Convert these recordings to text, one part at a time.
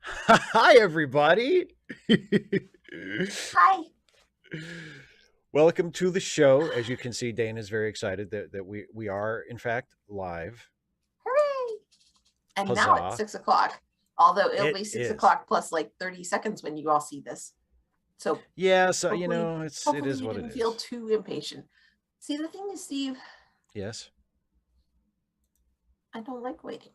Hi, everybody. Hi. Welcome to the show. As you can see, Dana is very excited that we are, in fact, live. Hooray. And now it's Huzzah. 6 o'clock. Although it'll It be six is. o'clock plus like 30 seconds when you all see this. So Yeah, so, hopefully, it is you what it didn't feel is. too impatient. See, the thing is, Steve, Yes. I don't like waiting.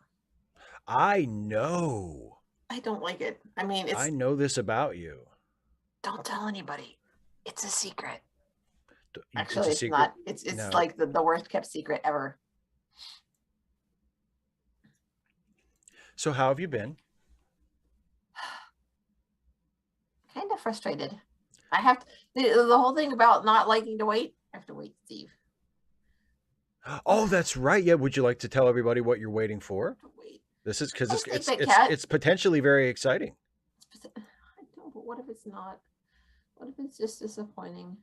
I know. I don't like it. I mean, I it's know this about you. don't tell anybody. It's a secret. It's Actually, a it's secret. not. It's No. like the worst kept secret ever. So, how have you been? Kind of frustrated. I have to, the whole thing about not liking to wait. I have to wait, Steve. Oh, that's right. Yeah. Would you like to tell everybody what you're waiting for? To wait. This is because I it's think it's that it's cat. it's potentially very exciting. I know, but what if it's not? What if it's just disappointing?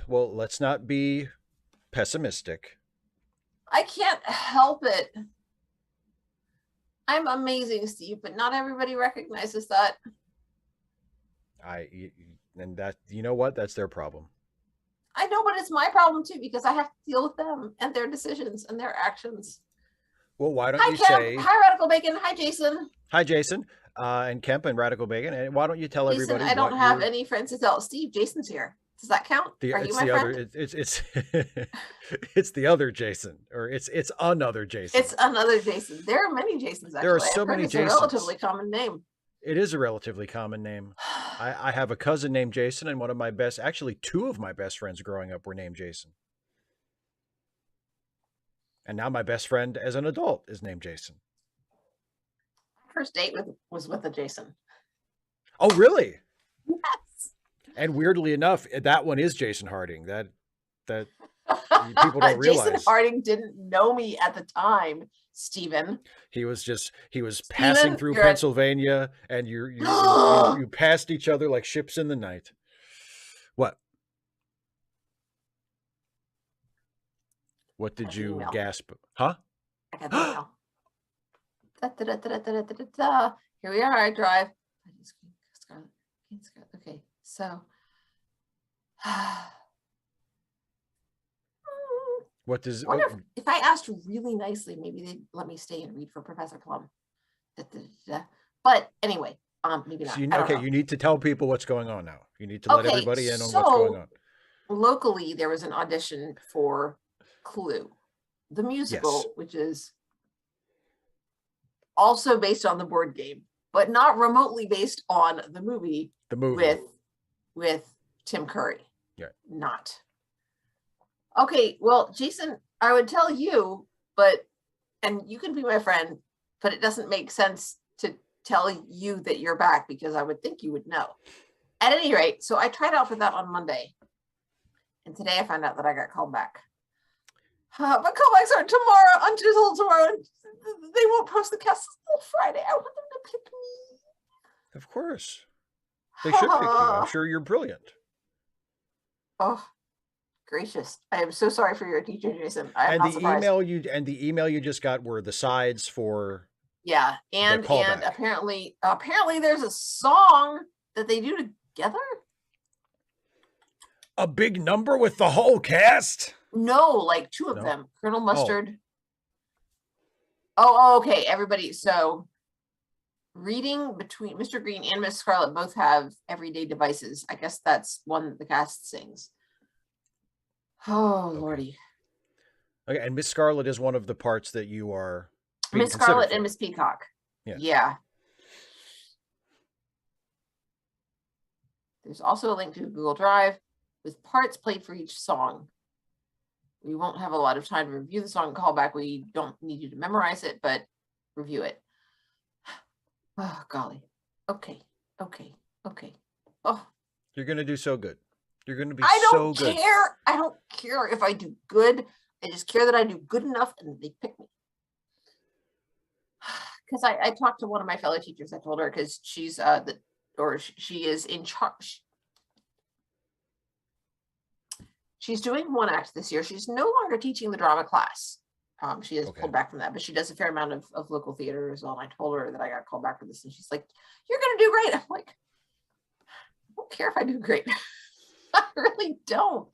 Well, let's not be pessimistic. I can't help it. I'm amazing, Steve, but not everybody recognizes that. And that, you know what? That's their problem. I know, but it's my problem too because I have to deal with them and their decisions and their actions. Well, why don't Hi, you Kemp. say Hi, Radical Bacon. Hi, Jason. hi, Jason, and Kemp and Radical Bacon, and why don't you tell Jason, everybody I don't what have you're any friends to tell. Steve, Jason's here. Does that count? the Are you it's my the other friend? it's it's the other Jason, or it's another Jason. It's another Jason. There are many Jasons, There are actually. so I've heard many it's a Jasons. relatively common name. It is a relatively common name. I have a cousin named Jason, and one of my best, actually, two of my best friends growing up were named Jason. And now my best friend as an adult is named Jason. First date was with a Jason. Oh, really? Yes. And weirdly enough, that one is Jason Harding. That people don't Jason realize. Harding didn't know me at the time, Stephen. He was passing Stephen, through you're Pennsylvania, and at you passed each other like ships in the night. What? What I did got the you email. gasp? Huh? I got the email. Here we are. I drive. Okay, so What does? I wonder if I asked really nicely, maybe they'd let me stay and read for Professor Plum. But anyway, maybe not. I don't know. You need to tell people what's going on now. You need to let Okay, everybody in on what's going so on. locally there was an audition for Clue, the Yes. musical, which is also based on the board game, but not remotely based on the movie. The movie with Tim Curry. Yeah. Not. Okay, well, Jason, I would tell you, and you can be my friend, but it doesn't make sense to tell you that you're back because I would think you would know. At any rate, so I tried out for that on Monday. And today I found out that I got called back. But callbacks are tomorrow, until tomorrow. They won't post the cast until Friday. I want them to pick me. Of course. They should pick you. I'm sure you're brilliant. Oh, gracious. I am so sorry for your teacher, Jason. And the email you just got were the sides for and apparently there's a song that they do together. A big number with the whole cast? No, like two of them. Colonel Mustard. Okay, everybody. So reading between Mr. Green and Miss Scarlet both have everyday devices. I guess that's one that the cast sings. Oh, okay. Lordy. Okay, and Miss Scarlet is one of the parts that you are Miss Scarlet and Miss Peacock. Yeah. There's also a link to Google Drive with parts played for each song. We won't have a lot of time to review the song callback. We don't need you to memorize it, but review it. Oh, golly. Okay. Oh. You're going to do so good. You're going to be so good. I don't care if I do good. I just care that I do good enough and they pick me. Because I talked to one of my fellow teachers. I told her because she's she is in charge. She's doing one act this year. She's no longer teaching the drama class. She has Okay. pulled back from that, but she does a fair amount of local theater as well. And I told her that I got called back for this, and she's like, "You're gonna do great." I'm like, "I don't care if I do great. I really don't."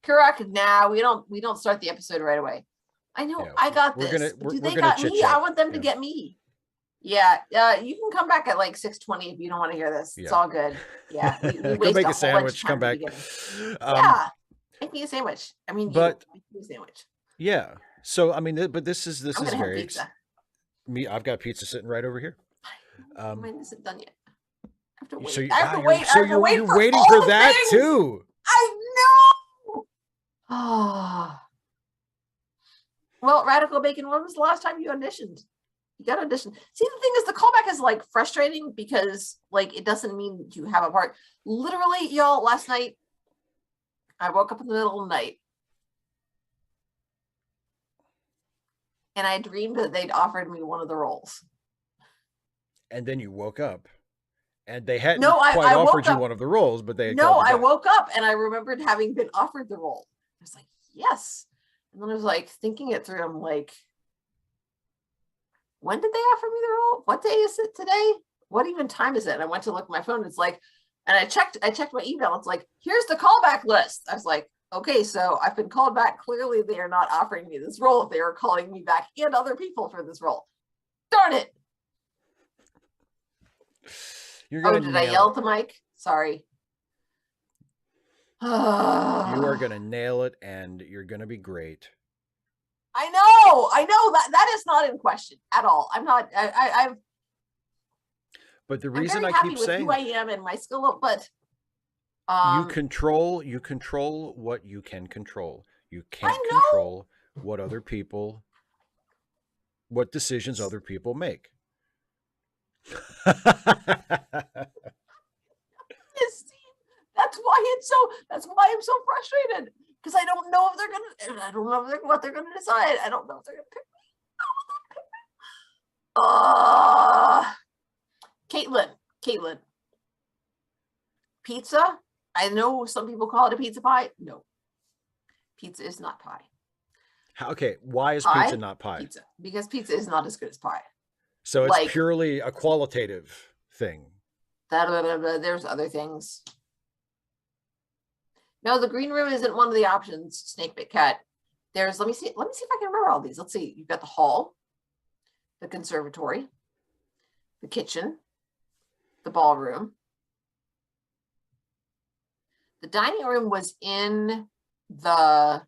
Karak, now we don't start the episode right away. I know, Yeah. I got We're gonna this. Do we're they gonna got chit me? I chat. want them to Yeah. get me. Yeah, you can come back at like 6:20 if you don't want to hear this. It's Yeah. all good. Yeah, we Go waste make a a whole bunch of sandwich, time come at the back. beginning. Um, Yeah, make me a sandwich. I mean, but make me a sandwich. yeah. So I mean, but this is I'm gonna have very pizza. me. I've got pizza sitting right over here. Mine isn't done yet. I have to So wait. you, I have wow, to wait. I have to wait you're for waiting all for the that things. too. I know. Oh. Well, Radical Bacon, when was the last time you auditioned? You got to audition. See, the thing is, the callback is like frustrating because like it doesn't mean you have a part. Literally, y'all, last night I woke up in the middle of the night and I dreamed that they'd offered me one of the roles. And then you woke up, and they hadn't No, quite I woke offered you up. one of the roles, but they had No, called you I back. woke up and I remembered having been offered the role. I was like, yes. And then I was like thinking it through. I'm like, when did they offer me the role? What day is it today? What even time is it? And I went to look at my phone. It's like, and I checked my email. It's like, here's the callback list. I was like, okay, so I've been called back. Clearly, they are not offering me this role if they are calling me back and other people for this role. Darn it. You're gonna did I nail yell it. at the mic? Sorry. You are gonna nail it, and you're gonna be great. I know that is not in question at all. I'm not. I've. But the I'm reason very I happy keep with saying who I am and my skill, but you control what you can control. You can't I know. control what decisions other people make. That's why I'm so frustrated because I don't know if they're gonna. I don't know what they're gonna decide. I don't know if they're gonna pick me. Caitlin, pizza. I know some people call it a pizza pie. No, pizza is not pie. Okay, why is Pie? pizza not pie? Pizza, because pizza is not as good as pie. So it's purely a qualitative thing. There's other things. No, the green room isn't one of the options. Snake Bit Cat. Let me see if I can remember all these. Let's see. You've got the hall, the conservatory, the kitchen, the ballroom. The dining room was in the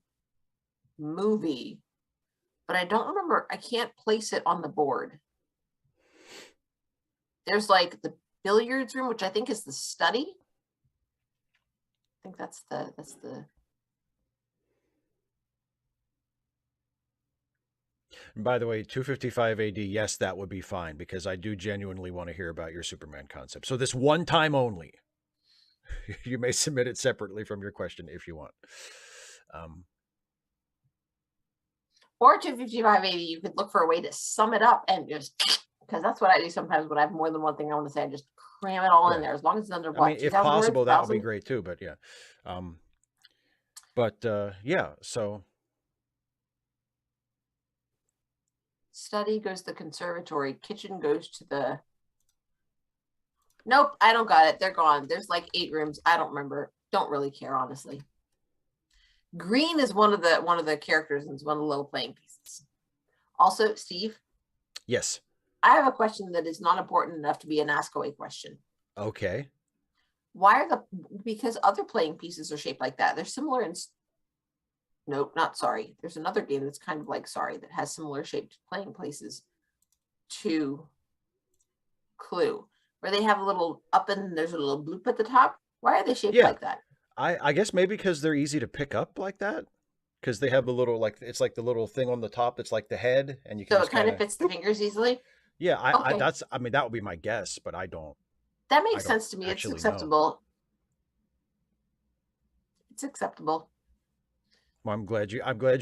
movie, but I don't remember. I can't place it on the board. There's like the billiards room, which I think is the study. I think that's the. And by the way, 255 AD, yes, that would be fine because I do genuinely want to hear about your Superman concept. So this one time only. You may submit it separately from your question if you want. Or 255 AD, you could look for a way to sum it up and just, because that's what I do sometimes when I have more than one thing I want to say. I just cram it all in there as long as it's under what? I mean, if possible, that would be great too. But yeah. Yeah, so. Study goes to the conservatory. Kitchen goes to the. Nope, I don't got it. They're gone. There's like 8 rooms. I don't remember. Don't really care, honestly. Green is one of the characters and it's one of the little playing pieces. Also, Steve. Yes. I have a question that is not important enough to be an ask away question. Okay. Why are because other playing pieces are shaped like that? They're similar in. Nope, not Sorry. There's another game that's kind of like Sorry that has similar shaped playing places to Clue, where they have a little up and there's a little bloop at the top. Why are they shaped like that? I guess maybe because they're easy to pick up like that. Because they have the little it's like the little thing on the top that's like the head, and you can. So it kind of fits the fingers easily. Yeah, I mean that would be my guess, but I don't. That makes sense to me. It's acceptable. Know. It's acceptable. Well, I'm glad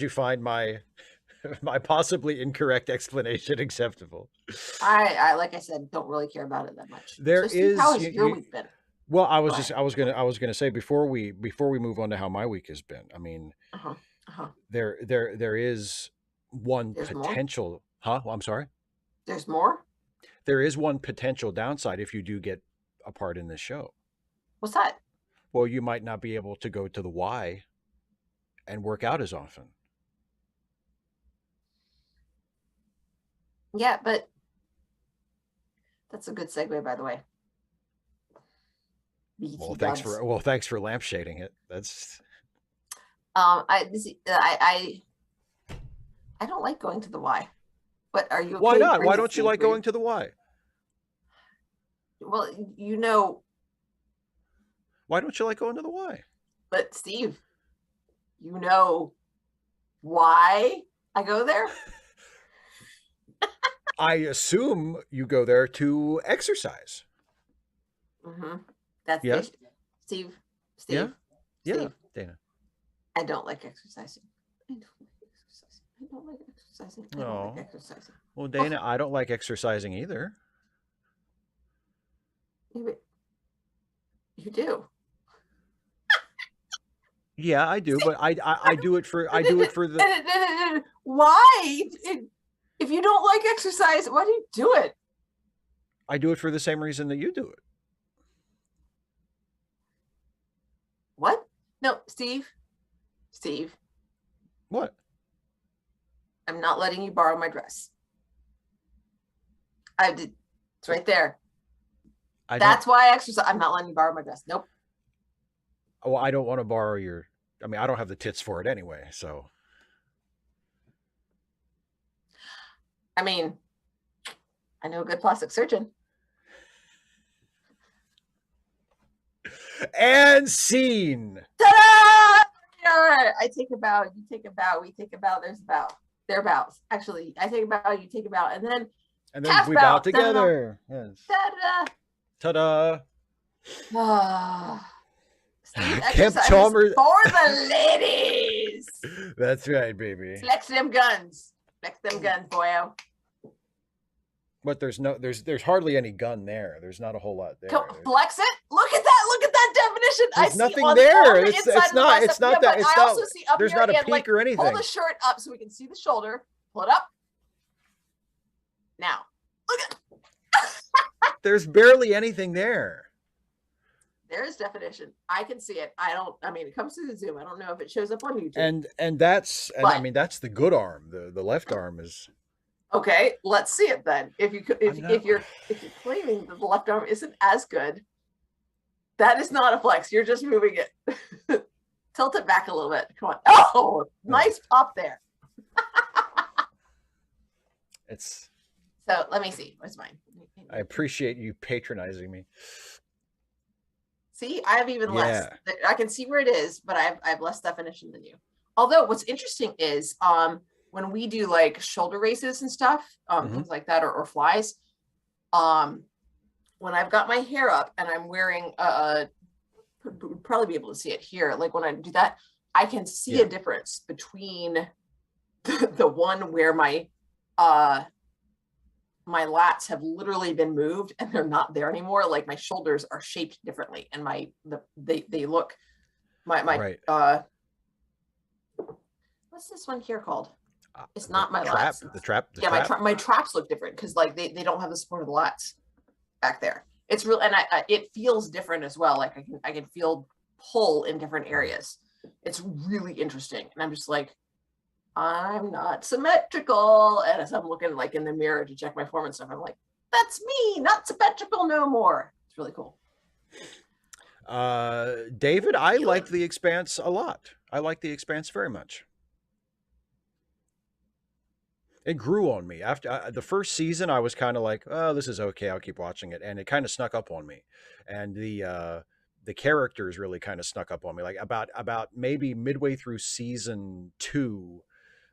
you find my possibly incorrect explanation acceptable. I like I said, don't really care about it that much. There so Steve, how has your week been? Well, I was gonna say before we move on to how my week has been. I mean, there is one There's more. potential, huh? Well, I'm sorry. There's more. There is one potential downside if you do get a part in this show. What's that? Well, you might not be able to go to the Y and work out as often. Yeah, but that's a good segue, by the way. BT dubs. Thanks for lampshading it. That's I don't like going to the Y. But are you why okay? not? Are you Why the don't you same? like going to the Y? Well, you know, Why don't you like going to the Y? but Steve, you know why I go there? I assume you go there to exercise. Mm-hmm. That's Yeah, the Steve. yeah, Steve. yeah, Steve. Dana. I don't like exercising. I don't like exercising. I don't like exercising. I don't like Oh, exercising. well, Oh, Dana, I don't like exercising either. you do. Yeah, I do, but I do it for the Why? If you don't like exercise, why do you do it? I do it for the same reason that you do it. What? No, Steve. Steve, What? I'm not letting you borrow my dress. I did. It's right there. I That's don't. why I exercise. I'm not letting you borrow my dress. Nope. Well, I don't want to borrow your. I mean, I don't have the tits for it anyway. So. I mean, I know a good plastic surgeon. And scene. Ta-da! I take a bow. You take a bow. We take a bow. There's a bow. They're bows. Actually, I take a bow. You take a bow, and then We bow bow. together. Yes. Ta-da! Ta-da! Steve Kemp exercises Chalmers for the ladies. That's right, baby. Flex them guns. Flex them guns, boyo. But there's hardly any gun there. There's not a whole lot there. Flex it. Look at that. Look at that definition. There's I nothing see on there. the It's inside not. of the It's not that. It's I not. also see up there's here not a and peak like or anything. pull the shirt up so we can see the shoulder. Pull it up. Now, look at. There's barely anything there. There is definition. I can see it. I mean, it comes through the Zoom. I don't know if it shows up on YouTube. I mean that's the good arm. The left arm is. Okay, let's see it then. If you're claiming that the left arm isn't as good, that is not a flex. You're just moving it. Tilt it back a little bit. Come on. Oh, nice pop there. It's. So let me see. Where's mine? I appreciate you patronizing me. See, I have even less. I can see where it is, but I have less definition than you. Although what's interesting is when we do like shoulder races and stuff, things like that, or flies, when I've got my hair up and I'm wearing would probably be able to see it here. Like when I do that, I can see a difference between the one where my lats have literally been moved and they're not there anymore. Like my shoulders are shaped differently, and they look my what's this one here called? It's not my lats. The trap. My traps look different because like they don't have the support of the lats back there. It's real, and it feels different as well. Like I can feel pull in different areas. It's really interesting, and I'm just like, I'm not symmetrical. And as I'm looking like in the mirror to check my form and stuff, I'm like, that's me, not symmetrical no more. It's really cool. David, I like The Expanse a lot. I like The Expanse very much. It grew on me after the first season. I was kind of like, oh, this is okay. I'll keep watching it. And it kind of snuck up on me. And the characters really kind of snuck up on me. Like about maybe midway through season 2,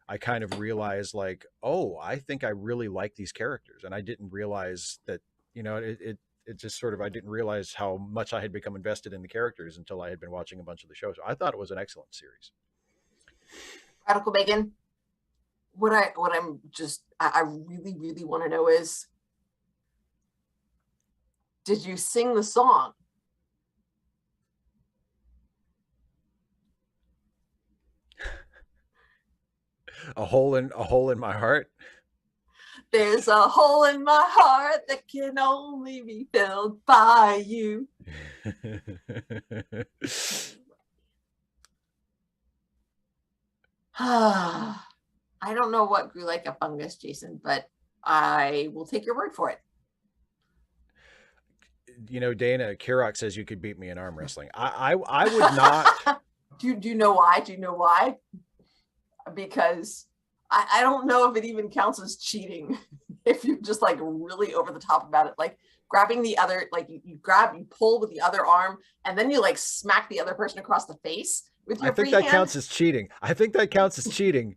I kind of realized like, oh, I think I really like these characters. And I didn't realize that, it just sort of, I didn't realize how much I had become invested in the characters until I had been watching a bunch of the shows. So I thought it was an excellent series. Radical Bacon. What I really, really want to know is, did you sing the song? A hole in my heart. There's a hole in my heart that can only be filled by you. I don't know what grew like a fungus, Jason, but I will take your word for it. You know, Dana Kirok says you could beat me in arm wrestling. I would not. Do you know why? Do you know why? Because I don't know if it even counts as cheating if you're just like really over the top about it. Like grabbing the other, like you pull with the other arm, and then you like smack the other person across the face with your I think free that hand. counts as cheating. I think that counts as cheating.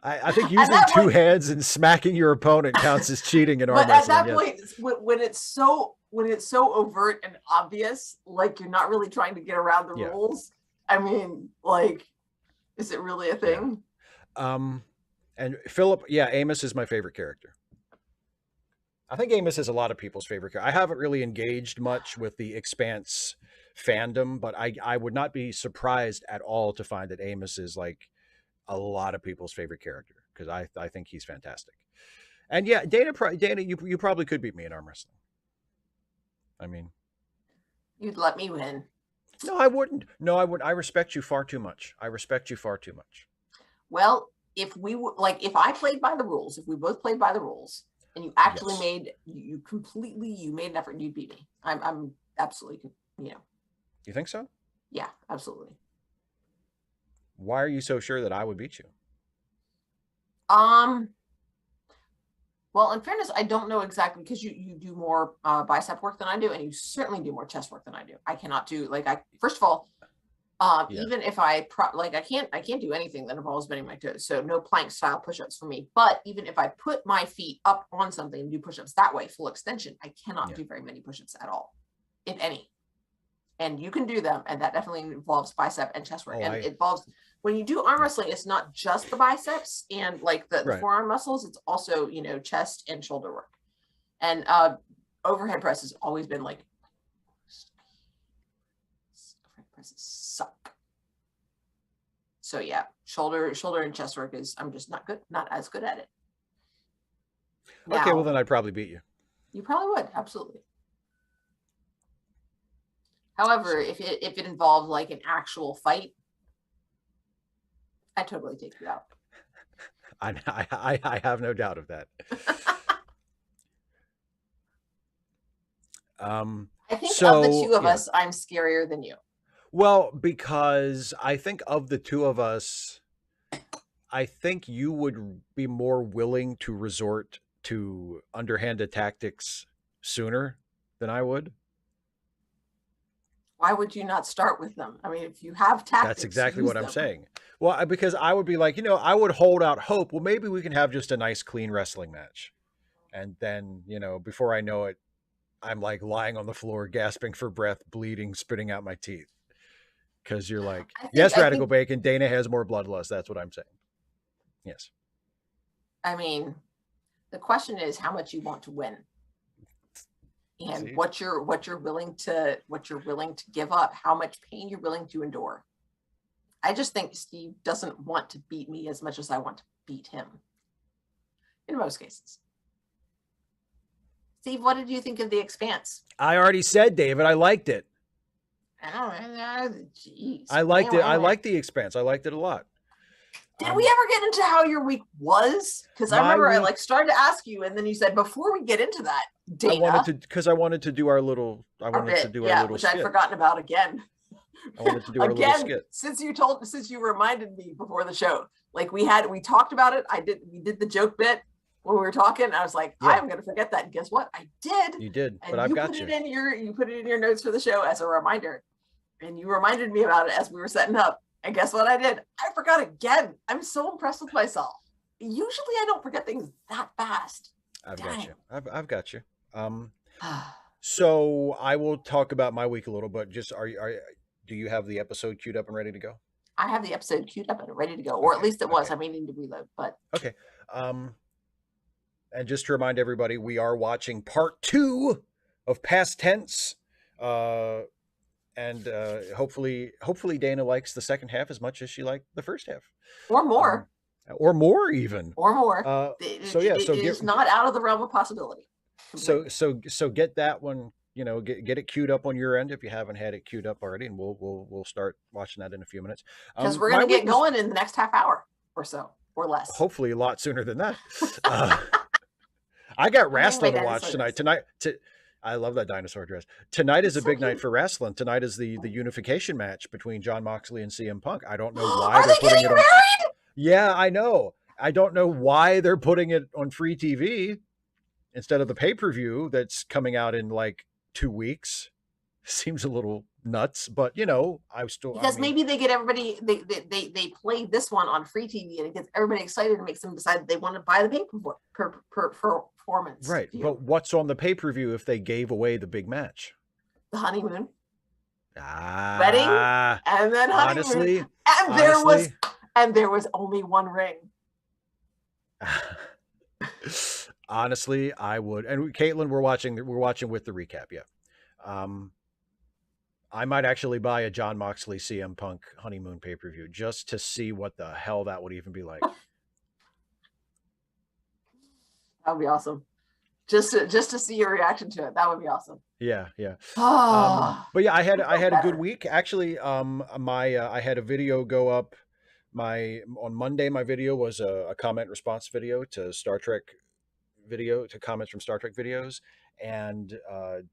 I think using two hands and smacking your opponent counts as cheating in arm wrestling. But at that point, when it's so overt and obvious, like you're not really trying to get around the rules. I mean, like, is it really a thing? Yeah. And Philip, Amos is my favorite character. I think Amos is a lot of people's favorite character. I haven't really engaged much with the Expanse fandom, but I would not be surprised at all to find that Amos is like a lot of people's favorite character, because I think he's fantastic. And yeah, Dana, you probably could beat me in arm wrestling. I mean, you'd let me win. No, I wouldn't. No, I wouldn't. I respect you far too much. Well, if I played by the rules, if we both played by the rules, and you actually made an effort, and you'd beat me. I'm absolutely, You think so? Yeah, absolutely. Why are you so sure that I would beat you? Well, in fairness, I don't know exactly, because you do more bicep work than I do, and you certainly do more chest work than I do. I cannot do first of all, even if I can't do anything that involves bending my toes. So no plank style push-ups for me. But even if I put my feet up on something and do push-ups that way, full extension, I cannot do very many push-ups at all, if any. And you can do them, and that definitely involves bicep and chest work. It involves, when you do arm wrestling, it's not just the biceps and like the forearm muscles, it's also, chest and shoulder work. And overhead press has always been like, overhead presses suck. So yeah, shoulder and chest work I'm just not as good at it. Now, okay, well then I'd probably beat you. You probably would, absolutely. However, if it involved like an actual fight, I'd totally take you out. I have no doubt of that. I think of the two of us, I'm scarier than you. Well, because I think of the two of us, I think you would be more willing to resort to underhanded tactics sooner than I would. Why would you not start with them? I mean, if you have tactics, that's exactly what I'm saying. Well, because I would be like, I would hold out hope. Well, maybe we can have just a nice, clean wrestling match. And then, before I know it, I'm like lying on the floor, gasping for breath, bleeding, spitting out my teeth. Because you're like, Radical Bacon, Dana has more bloodlust. That's what I'm saying. Yes. I mean, the question is how much you want to win. And what you're willing to give up, how much pain you're willing to endure. I just think Steve doesn't want to beat me as much as I want to beat him. In most cases. Steve, what did you think of The Expanse? I already said, David, I liked it. Geez. I liked it. I liked The Expanse. I liked it a lot. Did we ever get into how your week was? Because I remember I started to ask you, and then you said, before we get into that, Dana. I wanted to do our little, which I'd forgotten about again. I wanted to do our little skit. Since you reminded me before the show, like we talked about it. We did the joke bit when we were talking. I was like, I'm going to forget that. And guess what? I did. You did, and but I've got you. You put it in your notes for the show as a reminder. And you reminded me about it as we were setting up. And guess what I did? I forgot again. I'm so impressed with myself. Usually I don't forget things that fast. I've got you. I've got you. So I will talk about my week a little, but just do you have the episode queued up and ready to go? I have the episode queued up and ready to go, or at least it was. I may need to reload, but okay. And just to remind everybody, we are watching part 2 of Past Tense. And hopefully Dana likes the second half as much as she liked the first half. Or more. or more even. or more. So yeah, It so is not out of the realm of possibility. Completely. so get that one, get it queued up on your end if you haven't had it queued up already, and we'll start watching that in a few minutes. Because we're My going to week get was going in the next half hour or so, or less. hopefully a lot sooner than that. I got wrestling to watch tonight. I love that dinosaur dress. Tonight is It's a so big night cute. for wrestling. Tonight is the unification match between John Moxley and CM Punk. I don't know why Are they're they putting getting it on. married? Yeah, I know. I don't know why they're putting it on free TV instead of the pay-per-view that's coming out in like 2 weeks. Seems a little nuts, but I Because mean, maybe they get everybody, they play this one on free TV and it gets everybody excited and makes them decide that they want to buy the performance right. view. But what's on the pay-per-view if they gave away the big match? The honeymoon, wedding, Ah, and then honeymoon. honestly, And honestly, there was only one ring. honestly, I would. And Caitlin, we're watching with the recap. Yeah. Um, I might actually buy a John Moxley CM Punk honeymoon pay-per-view just to see what the hell that would even be like. That would be awesome. Just to see your reaction to it. That would be awesome. Yeah, yeah. Oh, But yeah, I had a good better. week actually. My I had a video go up. On Monday, my video was a comment response video to comments from Star Trek videos, and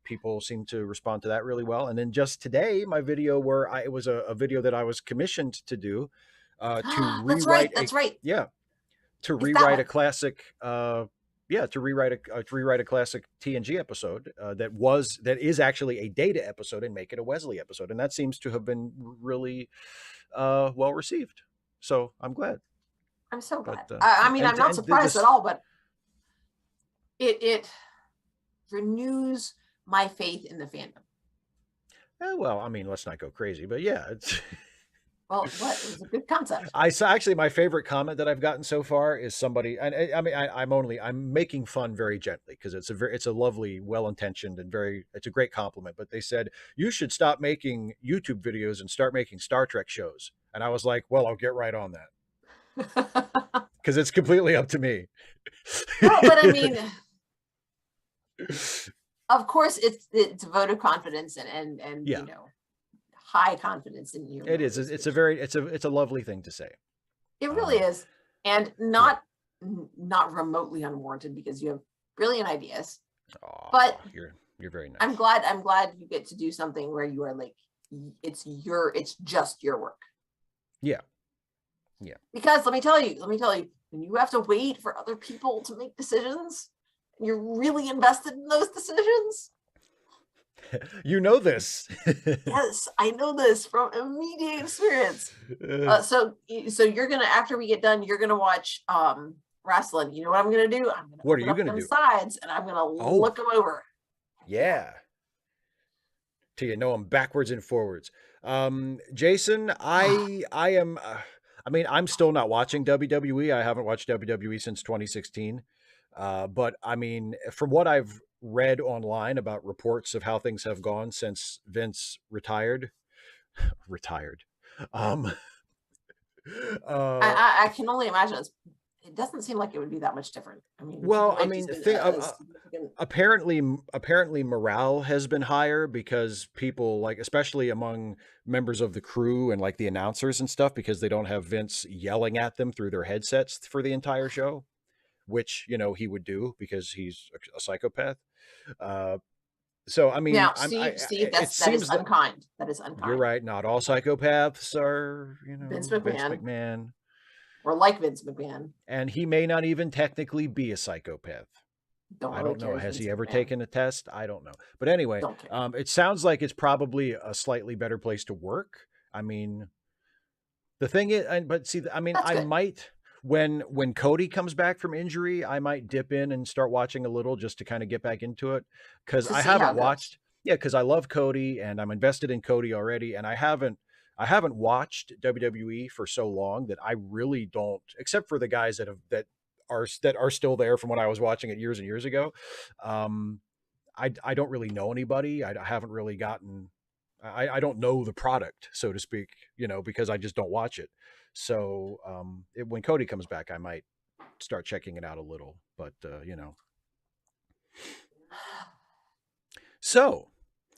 people seem to respond to that really well. And then just today, my video it was a video that I was commissioned to do to That's right. rewrite a That's right. yeah to It's that rewrite a one. classic to rewrite a classic TNG episode that is actually a Data episode and make it a Wesley episode, and that seems to have been really well received. So I'm glad. I'm so But glad. I yeah, mean, I'm and not and surprised at this all, but it renews my faith in the fandom. well, I mean, let's not go crazy, but yeah, it's. Well, what? It was a good concept. I saw actually my favorite comment that I've gotten so far is somebody, and I mean, I'm making fun very gently because it's a lovely, well intentioned, and it's a great compliment. But they said you should stop making YouTube videos and start making Star Trek shows, and I was like, well, I'll get right on that because it's completely up to me. Well, but I mean, of course, it's a vote of confidence and Yeah, high confidence in your it is. abilities. It's a lovely thing to say. It really is, and Yeah. not remotely unwarranted because you have brilliant ideas. Aw, But you're very nice. I'm glad you get to do something where you are like it's just your work. Yeah. Yeah. Because let me tell you, when you have to wait for other people to make decisions, you're really invested in those decisions. You know this. Yes, I know this from immediate experience. So you're gonna, after we get done, you're gonna watch wrestling. You know what I'm gonna do? I'm gonna What are open you up gonna them do? sides and I'm gonna look them over. Yeah. Till you know them backwards and forwards. Jason, I am. I mean, I'm still not watching WWE. I haven't watched WWE since 2016. But I mean, from what I've read online about reports of how things have gone since Vince retired. Um, uh, I can only imagine it doesn't seem like it would be that much different. I mean, well, Triple I H mean, has been a significant. apparently morale has been higher because people, like, especially among members of the crew and like the announcers and stuff, because they don't have Vince yelling at them through their headsets for the entire show, which he would do because he's a psychopath. Uh, so I mean, Now, Steve, it that is seems like unkind. That is you're unkind. right. Not all psychopaths are Vince Vince McMahon, McMahon, or like Vince McMahon, and he may not even technically be a psychopath. don't I really don't care. know. Has Vince he ever McMahon, taken a test? I don't know. But anyway, don't care. it sounds like it's probably a slightly better place to work. I mean, the thing is, but see, I mean, That's I good. might when Cody comes back from injury, I might dip in and start watching a little just to kind of get back into it because To I see how haven't it goes. watched. Yeah, because I love Cody and I'm invested in Cody already, and I haven't watched WWE for so long that I really don't, except for the guys that are still there from when I was watching it years and years ago. Um, I don't really know anybody. I haven't really gotten. I don't know the product, so to speak, because I just don't watch it. So when Cody comes back, I might start checking it out a little. But so.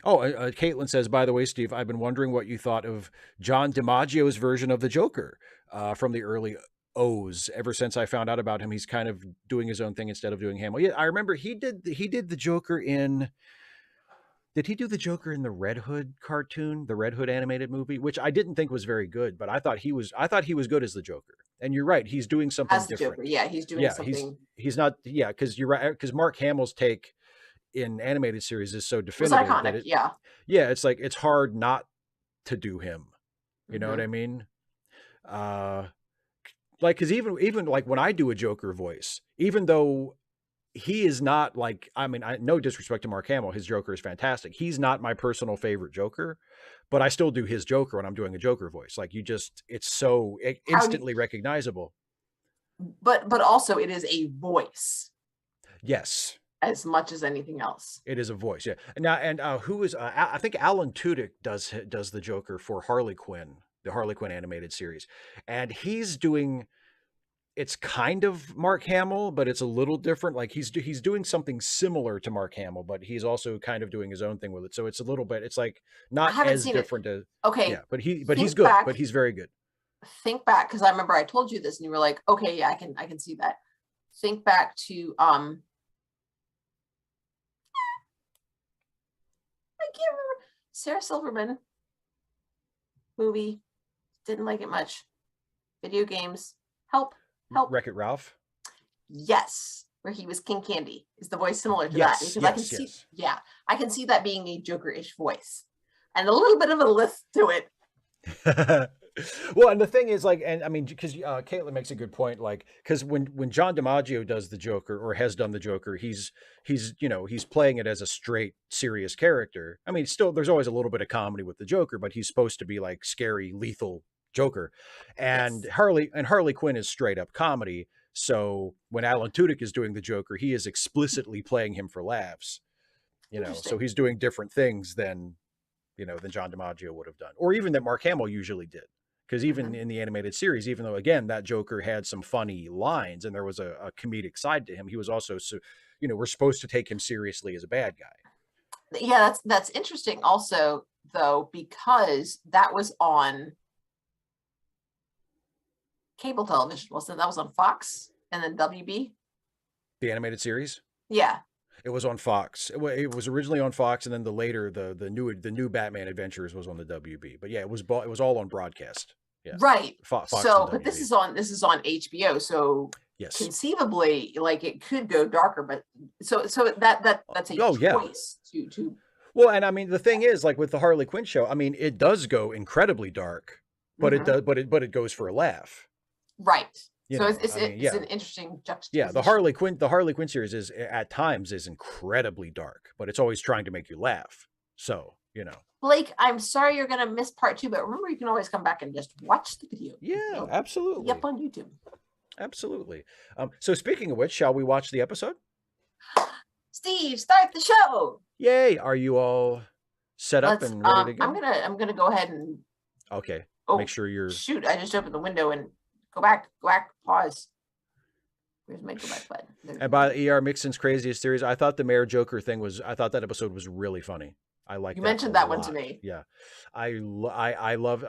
Oh, Caitlin says, by the way, Steve, I've been wondering what you thought of John DiMaggio's version of the Joker from the early O's. Ever since I found out about him, he's kind of doing his own thing instead of doing Hamill. Yeah, I remember he did the Joker in. Did he do the Joker in the Red Hood cartoon, the Red Hood animated movie, which I didn't think was very good, but I thought he was good as the Joker. And you're right, he's doing something As the different. Joker, yeah, he's doing something. He's not, yeah, because you're right, because Mark Hamill's take in animated series is so It was definitive iconic, that yeah. yeah, it's like it's hard not to do him. You know Mhm. what I mean? Like, because even like when I do a Joker voice, even though he is not like, I mean, no disrespect to Mark Hamill, his Joker is fantastic. He's not my personal favorite Joker, but I still do his Joker when I'm doing a Joker voice. Like it's so instantly recognizable. But also it is a voice. Yes. As much as anything else. It is a voice, yeah. Now, and who is, I think Alan Tudyk does the Joker for Harley Quinn, the Harley Quinn animated series. And he's doing, it's kind of Mark Hamill, but it's a little different. Like he's doing something similar to Mark Hamill, but he's also kind of doing his own thing with it. So it's a little bit, it's like not as different as, okay. Yeah, but he's good, but he's very good. Think back, because I remember I told you this and you were like, okay, yeah, I can see that. Think back to I can't remember, Sarah Silverman movie. Didn't like it much. Video games. Help. Wreck-It Ralph. Yes, where he was King Candy. Is the voice similar to that? Because I can see, yeah, I can see that being a Joker-ish voice, and a little bit of a lisp to it. Well, and the thing is, like, and I mean, because Caitlin makes a good point, like, because when John DiMaggio does the Joker or has done the Joker, he's playing it as a straight serious character. I mean, still, there's always a little bit of comedy with the Joker, but he's supposed to be like scary, lethal Joker, and yes. Harley Quinn is straight up comedy. So when Alan Tudyk is doing the Joker, he is explicitly playing him for laughs. So he's doing different things than John DiMaggio would have done, or even that Mark Hamill usually did. Because even in the animated series, even though, again, that Joker had some funny lines and there was a comedic side to him, he was also, we're supposed to take him seriously as a bad guy. Yeah, that's interesting also, though, because that was on cable television, wasn't it? That was on Fox and then WB? The animated series? Yeah. It was on Fox. It was originally on Fox, and then the new Batman Adventures was on the WB. But yeah, it was all on broadcast. Yeah. Right. Fox so, but this is on HBO. So yes, conceivably, like it could go darker. But so that's a choice to. Well, and I mean the thing is, like with the Harley Quinn show, I mean it does go incredibly dark, but it does, but it goes for a laugh. Right. It's an interesting juxtaposition. Yeah, the Harley Quinn series is at times is incredibly dark, but it's always trying to make you laugh. So, Blake, I'm sorry you're going to miss part 2, but remember you can always come back and just watch the video. Yeah, absolutely. Yep, on YouTube. Absolutely. So speaking of which, shall we watch the episode? Steve, start the show. Yay! Are you all set up and ready to go? I'm gonna go ahead and make sure you're. Shoot! I just opened the window and. Go back, pause. Where's my go back button? And by E.R. Mixon's craziest theories, I thought the Mayor Joker thing I thought that episode was really funny. I like. You mentioned that one to me. Yeah, I love.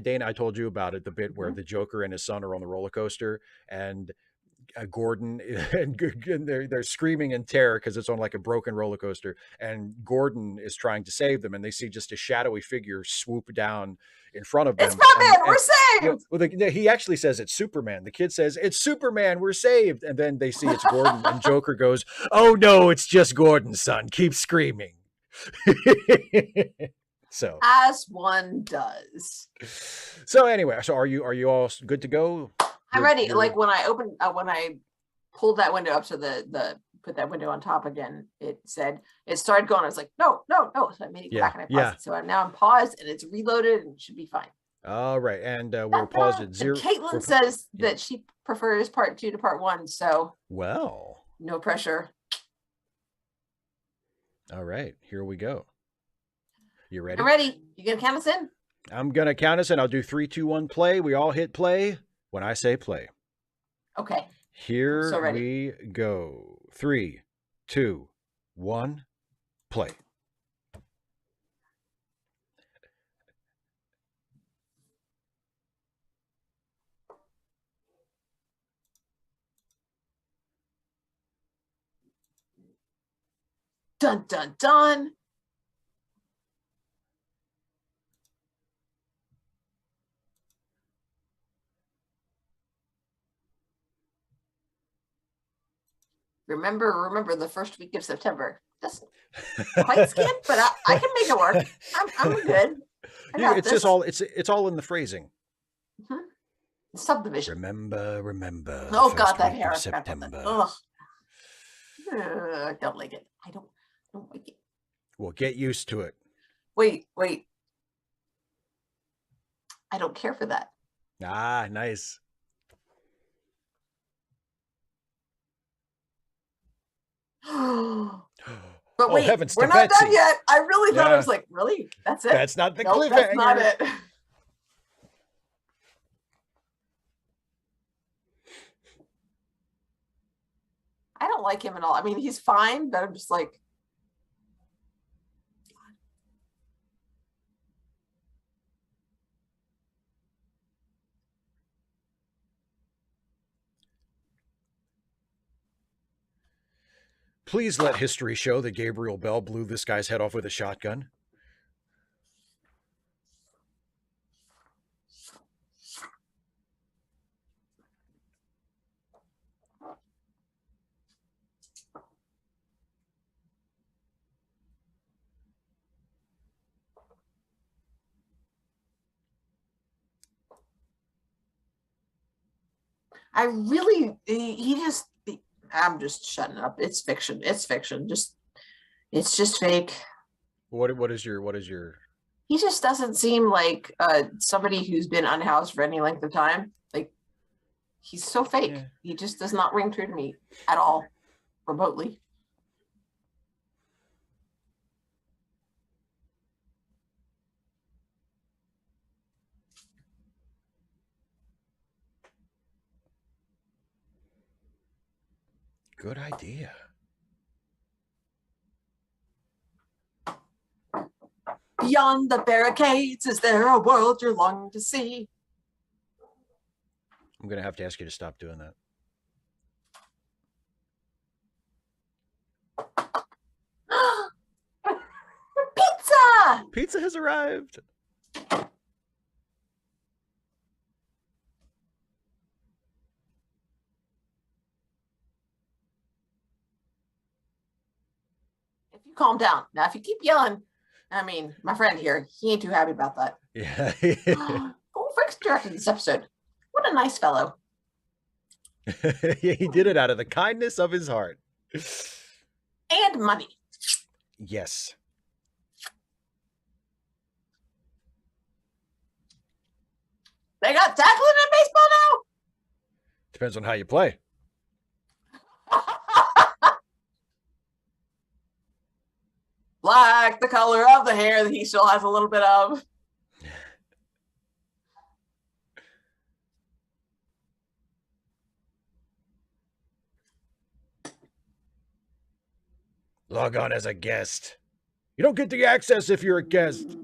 Dana, I told you about it. The bit where the Joker and his son are on the roller coaster, and Gordon and they're screaming in terror because it's on like a broken roller coaster, and Gordon is trying to save them, and they see just a shadowy figure swoop down in front of them. It's Batman, we're saved. Well, he actually says it's Superman. The kid says it's Superman, we're saved, and then they see it's Gordon, and Joker goes, "Oh no, it's just Gordon, son. Keep screaming." So as one does. So anyway, so are you all good to go? I'm ready. Like when I opened, when I pulled that window up to put that window on top again, it started going. I was like, no. So I made it go back and I paused it. So now I'm paused and it's reloaded and it should be fine. All right. And we're paused at 0. Caitlin says that she prefers part 2 to part 1. So no pressure. All right. Here we go. You ready? I'm ready. You gonna count us in? I'm going to count us and I'll do 3, 2, 1, play. We all hit play when I say play. Okay. Here so ready. we go. 3, 2, 1, play. Dun, dun, dun. Remember the first week of September. Just quite skin, but I can make it work. I'm good. I got It's this. just all it's all in the phrasing. Subdivision. Remember. Oh the God, first that week hair. of I forgot about September. that. Ugh. I don't like it. I don't like it. Well, get used to it. Wait. I don't care for that. Ah, nice. But wait, heavens we're to not Betsy. done yet. I really thought I Yeah. was like, really? That's it? That's not the Nope, cliffhanger. that's not it. I don't like him at all. I mean, he's fine, but I'm just like, Please let history show that Gabriel Bell blew this guy's head off with a shotgun. I really, I'm just shutting up. It's fiction. It's fiction. It's just fake. What is your He just doesn't seem like somebody who's been unhoused for any length of time. Like, he's so fake. Yeah. He just does not ring true to me at all, remotely. Good idea. Beyond the barricades, is there a world you're longing to see? I'm going to have to ask you to stop doing that. Pizza! Pizza has arrived. If you calm down. Now, if you keep yelling, I mean, my friend here, he ain't too happy about that. Yeah. Oh, Frick's directed this episode. What a nice fellow. Yeah, he did it out of the kindness of his heart. And money. Yes. They got tackling in baseball Depends on how you play. now? Black, the color of the hair that he still has a little bit of. Log on as a guest. You don't get the access if you're a guest.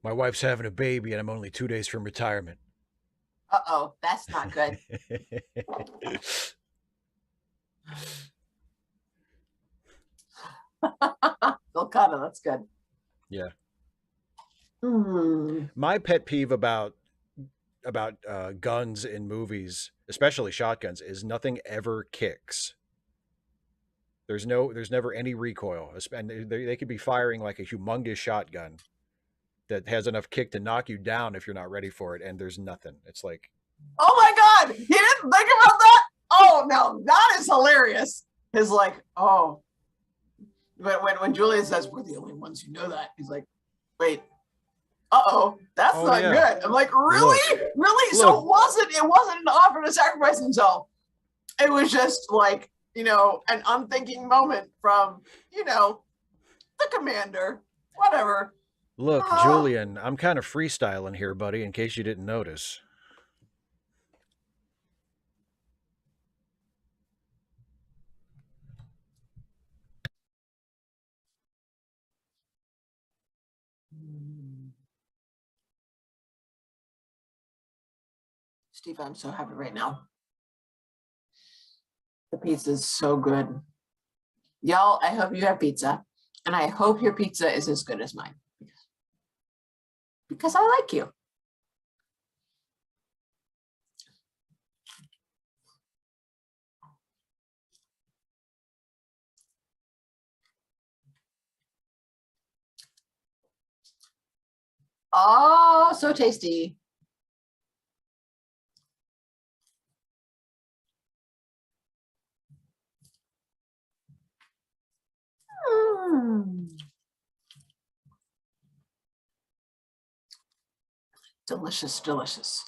My wife's having a baby and I'm only 2 days from retirement. Uh-oh, that's not good. Vilcana, that's good. Yeah. Mm. My pet peeve about guns in movies, especially shotguns, is nothing ever kicks. There's never any recoil, and they could be firing like a humongous shotgun that has enough kick to knock you down if you're not ready for it, and there's nothing. It's like, Oh my God, he didn't think about that? Oh no, that is hilarious. He's like, oh, when Julia says we're the only ones who know that, he's like, wait, uh-oh, that's not good. I'm like, really? Really? So it wasn't an offer to sacrifice himself. It was just like, an unthinking moment from, the commander, whatever. Look, Julian, I'm kind of freestyling here, buddy, in case you didn't notice. Steve, I'm so happy right now. The pizza is so good. Y'all, I hope you have pizza. And I hope your pizza is as good as mine. Because I like you. Oh, so tasty. Delicious, delicious.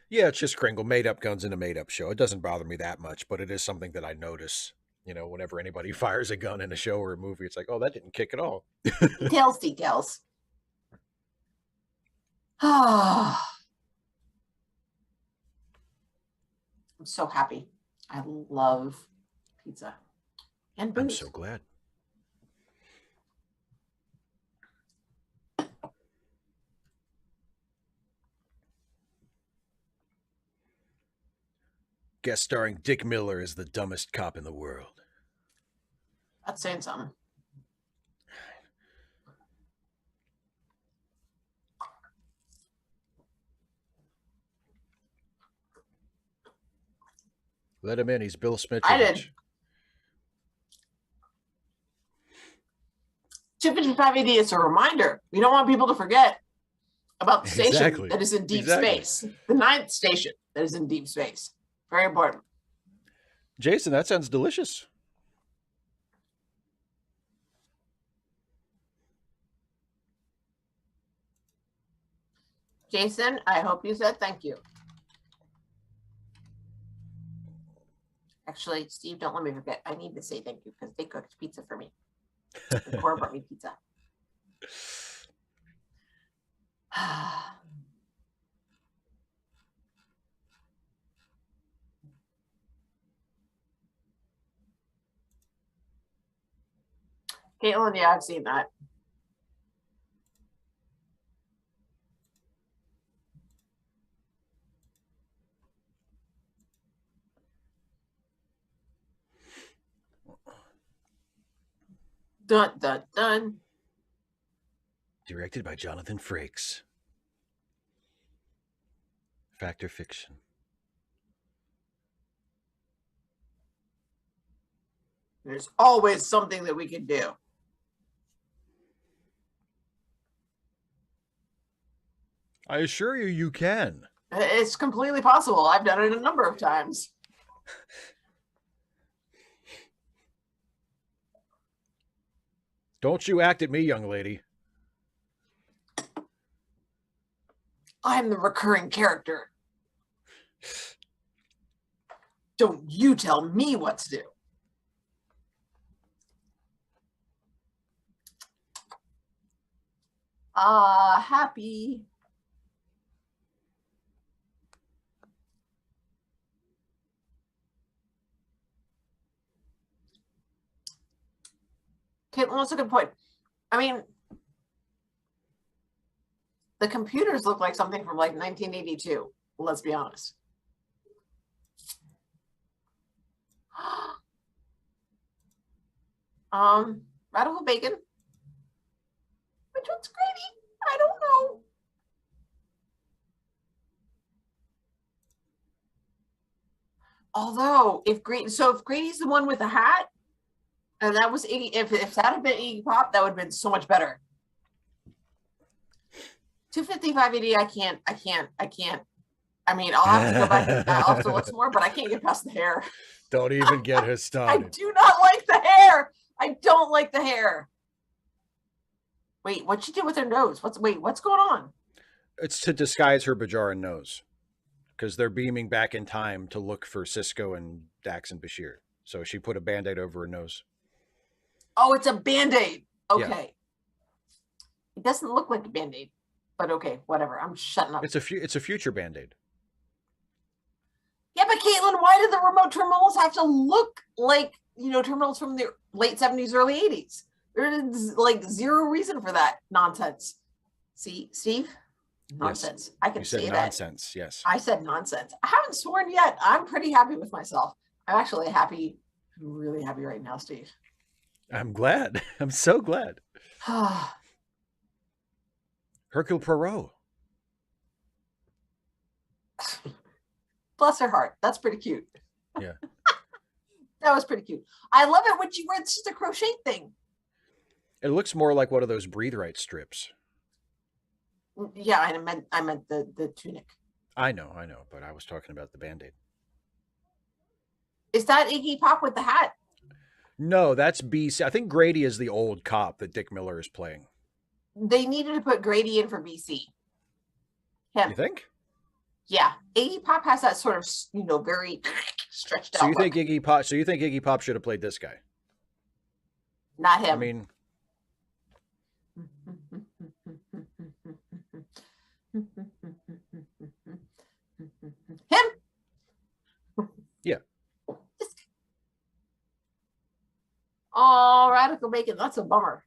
Yeah, it's just Kringle. Made up guns in a made up show. It doesn't bother me that much, but it is something that I notice. Whenever anybody fires a gun in a show or a movie, it's like, oh, that didn't kick at all. Details. I'm so happy. I love pizza and booze. I'm so glad. Guest starring Dick Miller as the dumbest cop in the world. That's saying something. Let him in. He's Bill Smitrovich. I did. 255 AD is a reminder. We don't want people to forget about the station that is in deep space. The 9th station that is in deep space. Very important. Jason, that sounds delicious. Jason, I hope you said thank you. Actually, Steve, don't let me forget. I need to say thank you because they cooked pizza for me. And Cora brought me pizza. Caitlin, yeah, I've seen that. Dun, dun, dun. Directed by Jonathan Frakes. Fact or fiction? There's always something that we can do. I assure you, you can. It's completely possible. I've done it a number of times. Don't you act at me, young lady. I'm the recurring character. Don't you tell me what to do. Happy. Caitlin, that's a good point. I mean, the computers look like something from like 1982. Let's be honest. Radical bacon. Which one's Grady? I don't know. Although, if Grady's the one with the hat, And that was Iggy. If that had been Iggy Pop, that would have been so much better. 255 AD, I can't. I mean, I'll have to go back and I'll have to listen more, but I can't get past the hair. Don't even get her I started. do not like the hair. I don't like the hair. Wait, what'd she do with her nose? What's going on? It's to disguise her Bajaran nose because they're beaming back in time to look for Cisco and Dax and Bashir. So she put a Band-Aid over her nose. Oh, it's a Band-Aid. Okay. Yeah. It doesn't look like a Band-Aid, but okay, whatever. I'm shutting up. It's a future Band-Aid. Yeah, but Caitlin, why did the remote terminals have to look like, terminals from the late 70s, early 80s? There's like zero reason for that nonsense. See, Steve? Nonsense. Yes. I can say that. Nonsense, yes. I said nonsense. I haven't sworn yet. I'm pretty happy with myself. I'm actually happy. I'm really happy right now, Steve. I'm glad. I'm so glad. Hercule Poirot. Bless her heart. That's pretty cute. Yeah. That was pretty cute. I love it when she wears just a crochet thing. It looks more like one of those Breathe Right strips. Yeah, I meant the tunic. I know, but I was talking about the Band-Aid. Is that Iggy Pop with the hat? No, that's BC. I think Grady is the old cop that Dick Miller is playing. They needed to put Grady in for BC. Him. You think? Yeah, Iggy Pop has that sort of, very stretched out. So you think Iggy Pop should have played this guy? Not him. I mean, him. Yeah. Oh, Radical Bacon. That's a bummer.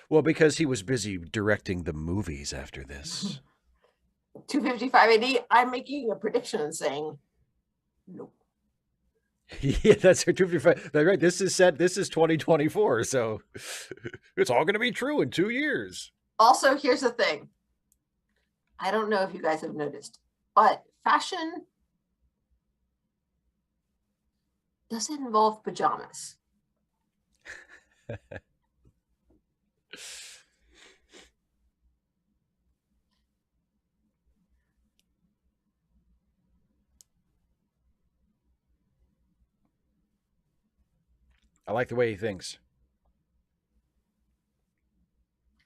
Well, because he was busy directing the movies after this. 255 AD, I'm making a prediction and saying nope. Yeah, that's 255. That's right. This is 2024, so it's all going to be true in 2 years. Also, here's the thing. I don't know if you guys have noticed, but fashion doesn't involve pajamas. I like the way he thinks.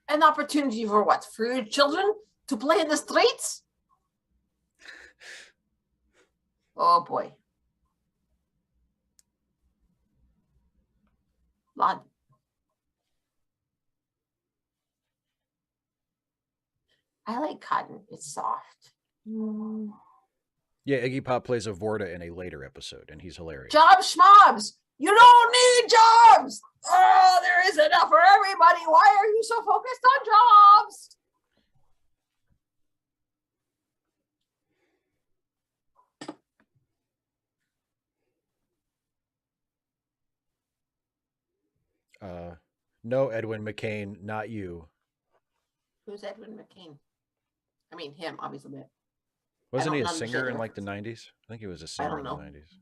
An opportunity for what? For your children to play in the streets? Oh boy. Lot. I like cotton. It's soft. Yeah, Iggy Pop plays a Vorta in a later episode, and he's hilarious. Jobs schmobs. You don't need jobs. Oh, there is enough for everybody. Why are you so focused on jobs? No, Edwin McCain, not you. Who's Edwin McCain? I mean, him, obviously. Wasn't he a singer in like the 90s? I think he was a singer in the 90s.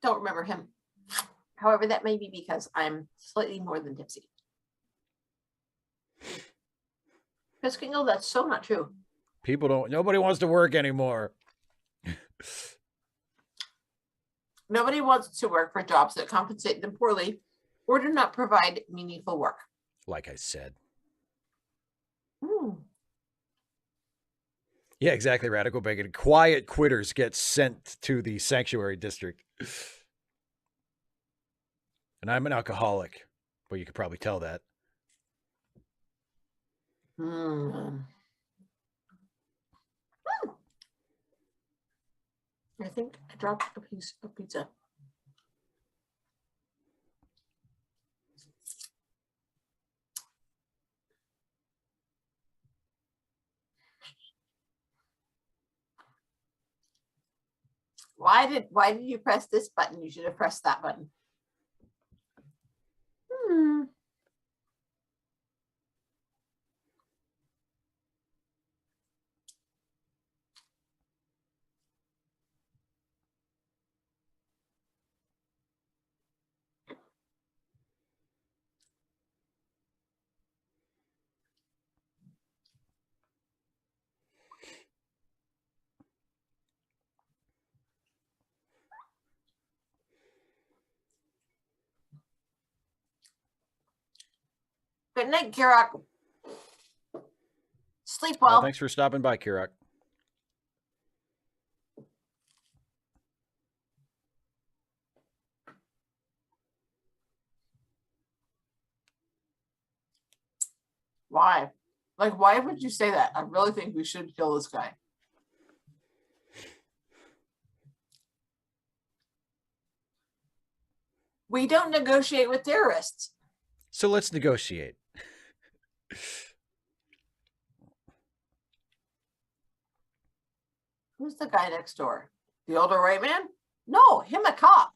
Don't remember him. However, that may be because I'm slightly more than tipsy. Chris Kingle, that's so not true. Nobody wants to work anymore. Nobody wants to work for jobs that compensate them poorly or do not provide meaningful work. Like I said. Hmm. Yeah, exactly, Radical Bacon. Quiet quitters get sent to the sanctuary district. And I'm an alcoholic. Well, you could probably tell that. I think I dropped a piece of pizza. Why did you press this button? You should have pressed that button. Good night, Kirak. Sleep well. Thanks for stopping by, Kirak. Why? Like, why would you say that? I really think we should kill this guy. We don't negotiate with terrorists. So let's negotiate. Who's the guy next door? The older white man? No, him a cop.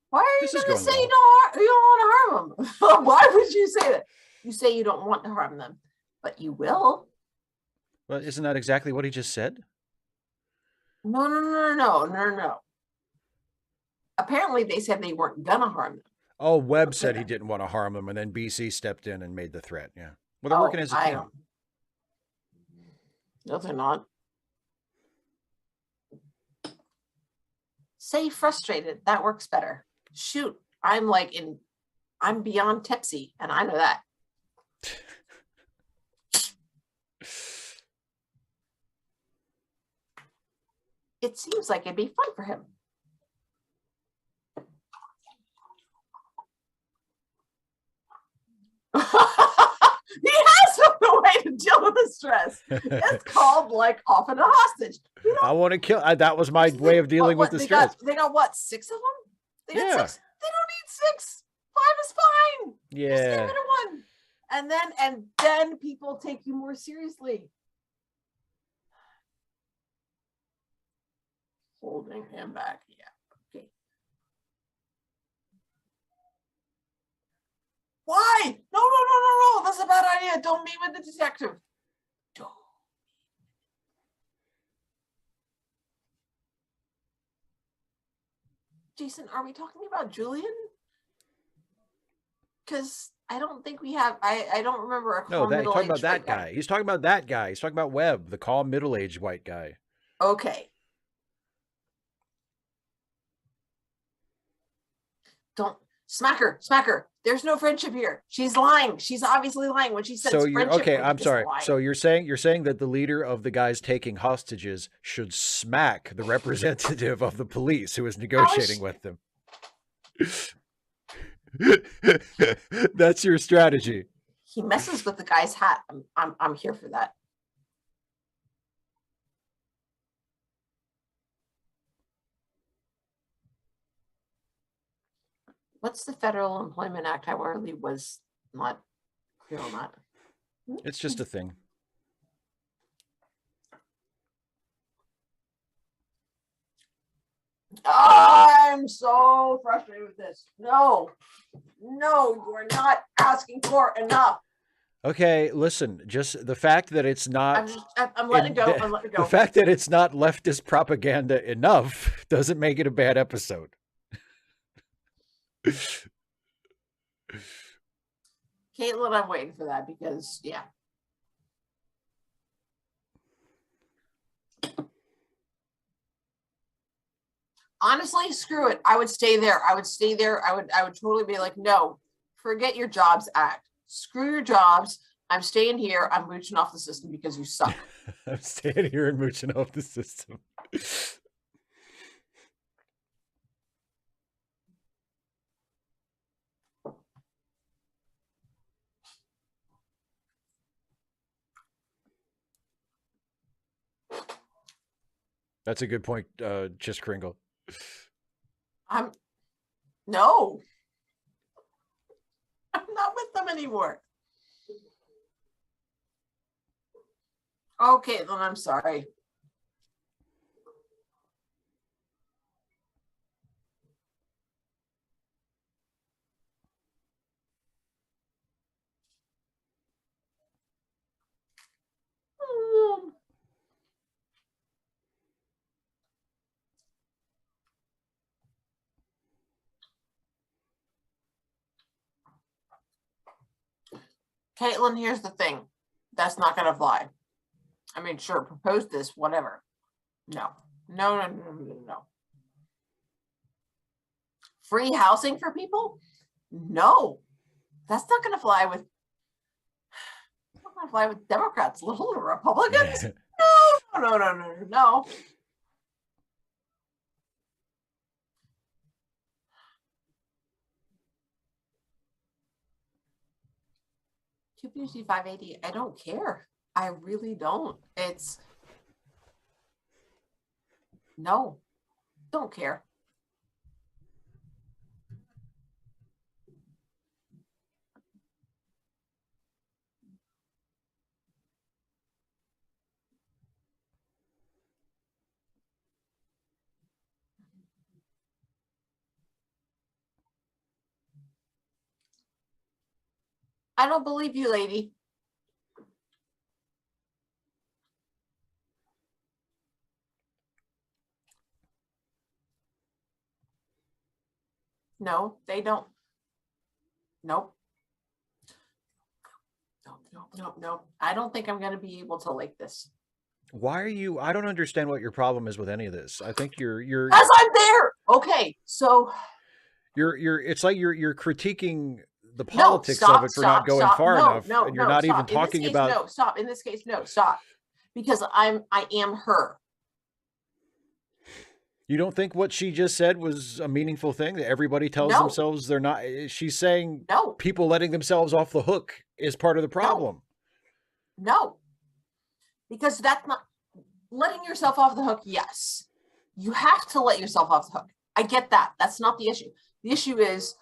Why are you going to say you don't want to harm them? Why would you say that? You say you don't want to harm them, but you will. Well, isn't that exactly what he just said? No. Apparently, they said they weren't going to harm them. Oh, Webb said he didn't want to harm them, and then BC stepped in and made the threat. Yeah. Well, they're working as a team. No, they're not. Say frustrated. That works better. Shoot, I'm beyond tipsy, and I know that. It seems like it'd be fun for him. He has no way to deal with the stress. It's called often a hostage. I want to kill. That was my way of dealing with the stress. They got what, 6 of them? They got 6. They don't need 6. 5 is fine. Yeah. Just get rid of 1, and then people take you more seriously. Holding him back. Yeah. Okay. Why? No. That's a bad idea. Don't meet with the detective. Don't. Jason, are we talking about Julian? Because I don't think we have. I don't remember a calm he's talking about that guy. He's talking about that guy. He's talking about Webb, the calm middle-aged white guy. Okay. Don't smack her. There's no friendship here. She's lying. She's obviously lying when she says friendship. Okay, I'm sorry. So you're saying that the leader of the guys taking hostages should smack the representative of the police who is negotiating with them. That's your strategy. He messes with the guy's hat. I'm here for that. What's the Federal Employment Act? I really was not clear on that. It's just a thing. I'm so frustrated with this. No, you are not asking for enough. Okay, listen, just the fact that it's not... I'm letting it go. I'm letting it go. The fact that it's not leftist propaganda enough doesn't make it a bad episode. Caitlin, I'm waiting for that because, yeah. Honestly, screw it. I would stay there. I would totally be like, no, forget your Jobs Act. Screw your jobs. I'm staying here. I'm mooching off the system because you suck. I'm staying here and mooching off the system. That's a good point, Just Kringle. No. I'm not with them anymore. Okay, then I'm sorry. Caitlin, here's the thing. That's not going to fly. I mean, sure, propose this, whatever. No. No. Free housing for people? No. That's not going to fly with Democrats, little Republicans. No. 25580. I don't care. I really don't. It's no, don't care. I don't believe you, lady. No, they don't. Nope. No. I don't think I'm going to be able to like this. Why are you? I don't understand what your problem is with any of this. I think you're as I'm there. Okay, so you're it's like you're critiquing the politics of it for not going far enough, and you're not even talking about. No, stop. In this case, no, stop, because I am her. You don't think what she just said was a meaningful thing that everybody tells themselves they're not? She's saying people letting themselves off the hook is part of the problem. No, because that's not letting yourself off the hook. Yes, you have to let yourself off the hook. I get that. That's not the issue. The issue is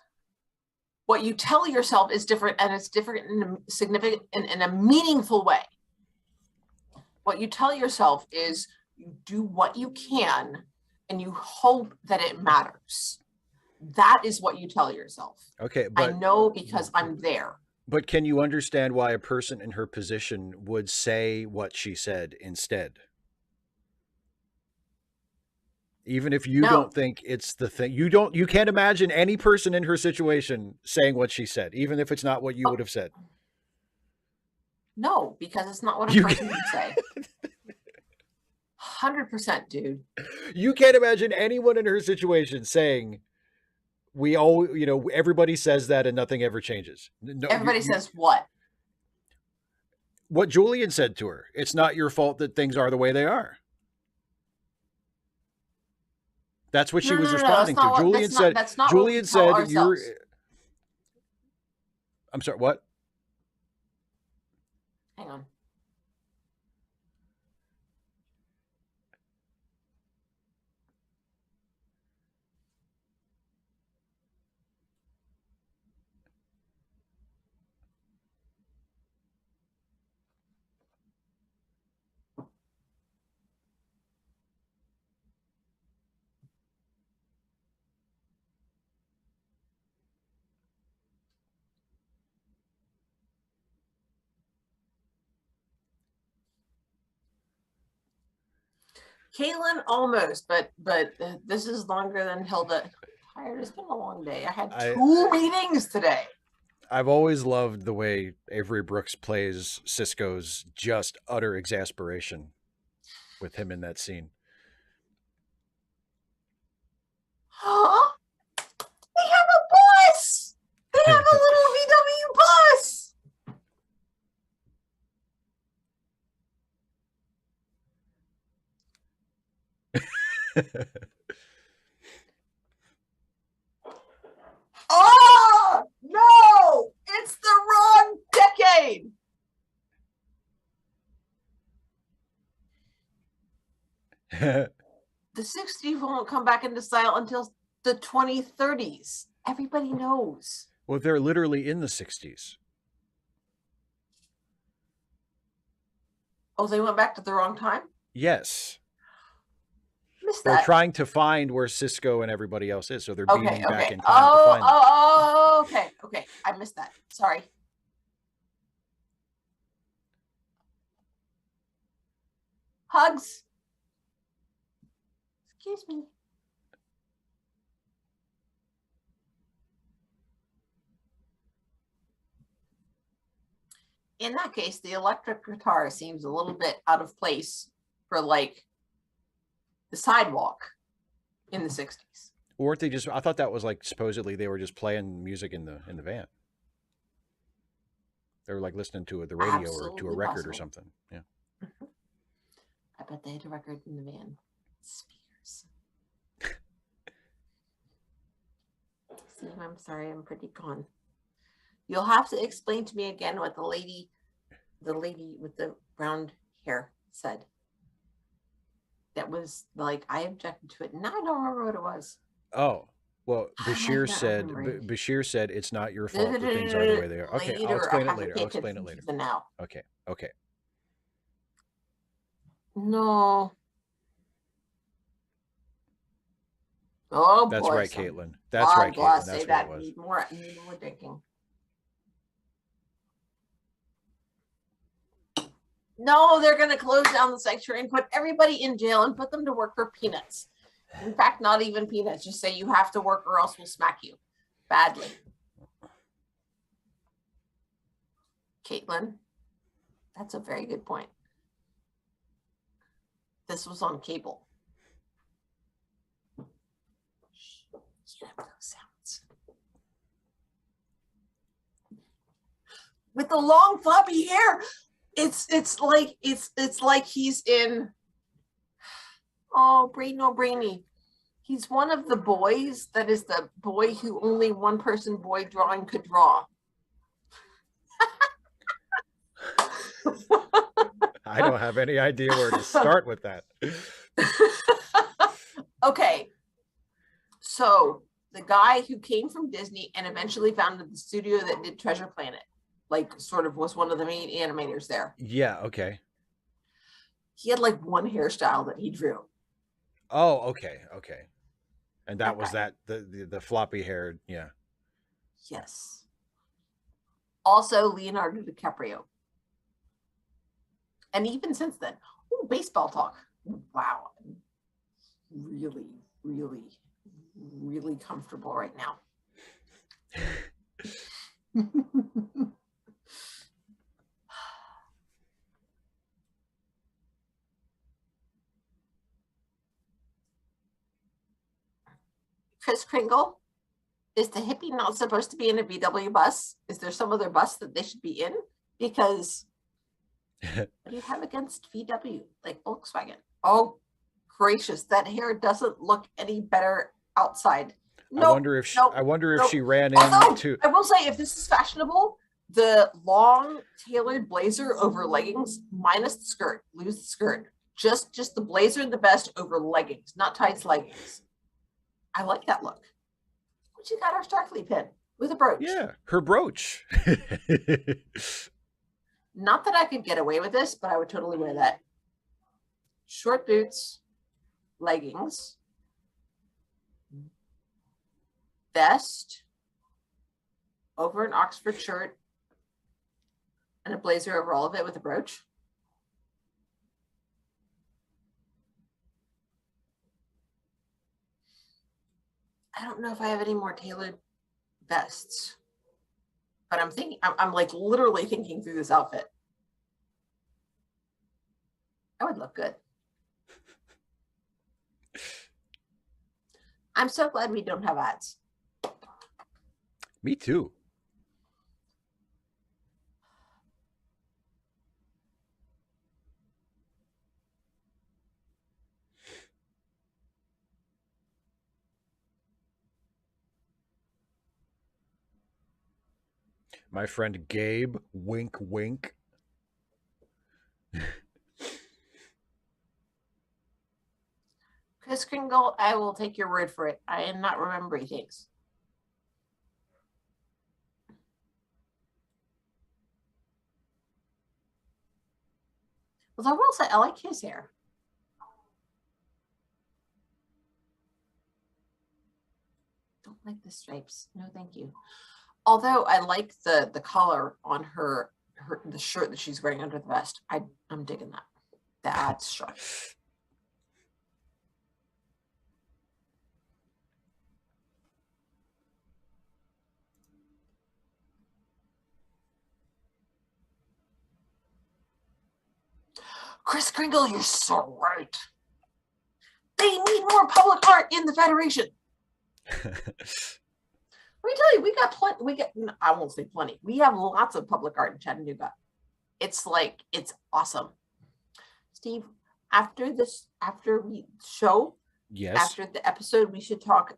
what you tell yourself is different, and it's different in a significant, in a meaningful way. What you tell yourself is you do what you can and you hope that it matters. That is what you tell yourself. Okay, but I know because I'm there. But can you understand why a person in her position would say what she said instead? Even if you don't think it's the thing, you can't imagine any person in her situation saying what she said, even if it's not what you would have said. No, because it's not what a person would say. 100%, dude. You can't imagine anyone in her situation saying, everybody says that and nothing ever changes. No, everybody says what? What Julian said to her. It's not your fault that things are the way they are. That's what she was responding to. Julian said, you're. I'm sorry, what? Hang on. Caitlin, almost, but this is longer than Hilda. Tired. It's been a long day. I had two meetings today. I've always loved the way Avery Brooks plays Cisco's just utter exasperation with him in that scene. Huh? They have a bus. They have a little VW bus. Oh, no, it's the wrong decade. The 60s won't come back into style until the 2030s. Everybody knows. Well, they're literally in the 60s. Oh, they went back to the wrong time? Yes. Missed They're that. trying to find where Cisco and everybody else is, so they're beaming back in time to find them. Okay. I missed that. Sorry. Hugs. Excuse me. in that case, the electric guitar seems a little bit out of place for like the sidewalk in the 60s. Or weren't they just? I thought that was like supposedly they were just playing music in the van. They were like listening to the radio or to a Absolutely record or possible. something. Yeah. I bet they had a record in the van. Speakers. See, I'm sorry, I'm pretty gone. You'll have to explain to me again what the lady with the brown hair said. That was like, I objected to it, and I don't remember what it was. Oh, well, I'm like not remembering. Bashir said it's not your fault that things are the way they are. Okay, I'll Later, I explain it have to later. pay I'll explain it attention later. to the now. Okay. Okay. No. Oh That's boy, right, son. Caitlin. That's right, Blah, Caitlin. say That's what that. it was. Need more drinking. No, they're going to close down the sanctuary and put everybody in jail and put them to work for peanuts. In fact, not even peanuts. Just say you have to work or else we'll smack you badly. Caitlin, that's a very good point. This was on cable. You have those sounds. With the long floppy hair, it's like he's in. Oh, Brainy. He's one of the boys that is the boy who only one person boy drawing could draw. I don't have any idea where to start with that. Okay. So the guy who came from Disney and eventually founded the studio that did Treasure Planet, like sort of was one of the main animators there. Yeah, okay. He had like one hairstyle that he drew. Oh, okay. And that was that the floppy haired, yeah. Yes. Also Leonardo DiCaprio. And even since then, baseball talk. Wow. Really, really, really comfortable right now. Kris Kringle, is the hippie not supposed to be in a VW bus? Is there some other bus that they should be in? Because what do you have against VW, like Volkswagen? Oh, gracious, that hair doesn't look any better outside. I wonder if she ran into. I will say, if this is fashionable, the long tailored blazer over leggings, minus the skirt, lose the skirt. Just the blazer and the vest over leggings, not tights leggings. I like that look. But you got our Starfleet pin with a brooch. Yeah, her brooch. Not that I could get away with this, but I would totally wear that. Short boots, leggings, vest, over an Oxford shirt, and a blazer over all of it with a brooch. I don't know if I have any more tailored vests, but I'm like literally thinking through this outfit. I would look good. I'm so glad we don't have ads. Me too. My friend Gabe, wink, wink. Kris Kringle, I will take your word for it. I am not remembering things. Well, I will say, I like his hair. Don't like the stripes. No, thank you. Although I like the collar on her the shirt that she's wearing under the vest. I'm digging that. That's sharp. Chris Kringle, you're so right. They need more public art in the Federation. Let me tell you, we got plenty. I won't say plenty. We have lots of public art in Chattanooga. It's awesome. Steve, after we show, Yes. after the episode, we should talk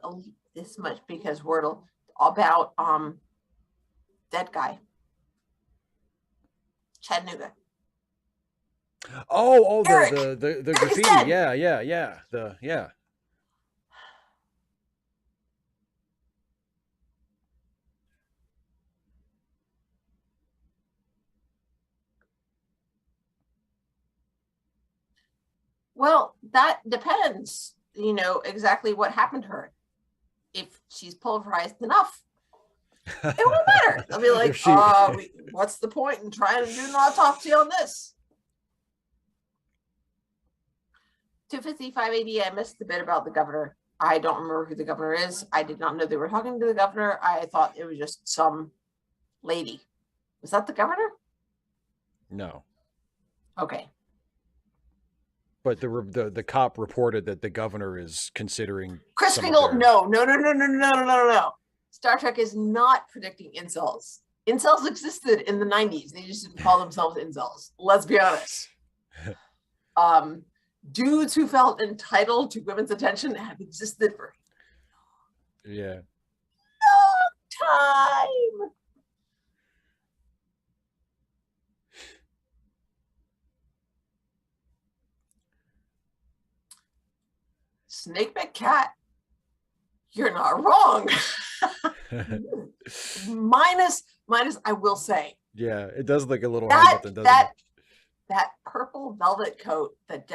this much because Wordle about that guy, Chattanooga. Oh, Eric! the graffiti. Yeah. Well, that depends, exactly what happened to her. If she's pulverized enough, it won't matter. They'll be like, what's the point in trying to do an autopsy on this? 255 AD, I missed the bit about the governor. I don't remember who the governor is. I did not know they were talking to the governor. I thought it was just some lady. Was that the governor? No. Okay. But the cop reported that the governor is considering Chris Kringle. No. Star Trek is not predicting incels. Incels existed in the 90s. They just didn't call themselves incels. Let's be honest. Dudes who felt entitled to women's attention have existed for long time. Snake McCat, you're not wrong. minus, I will say. Yeah, it does look a little Hamilton, doesn't it? That purple velvet coat that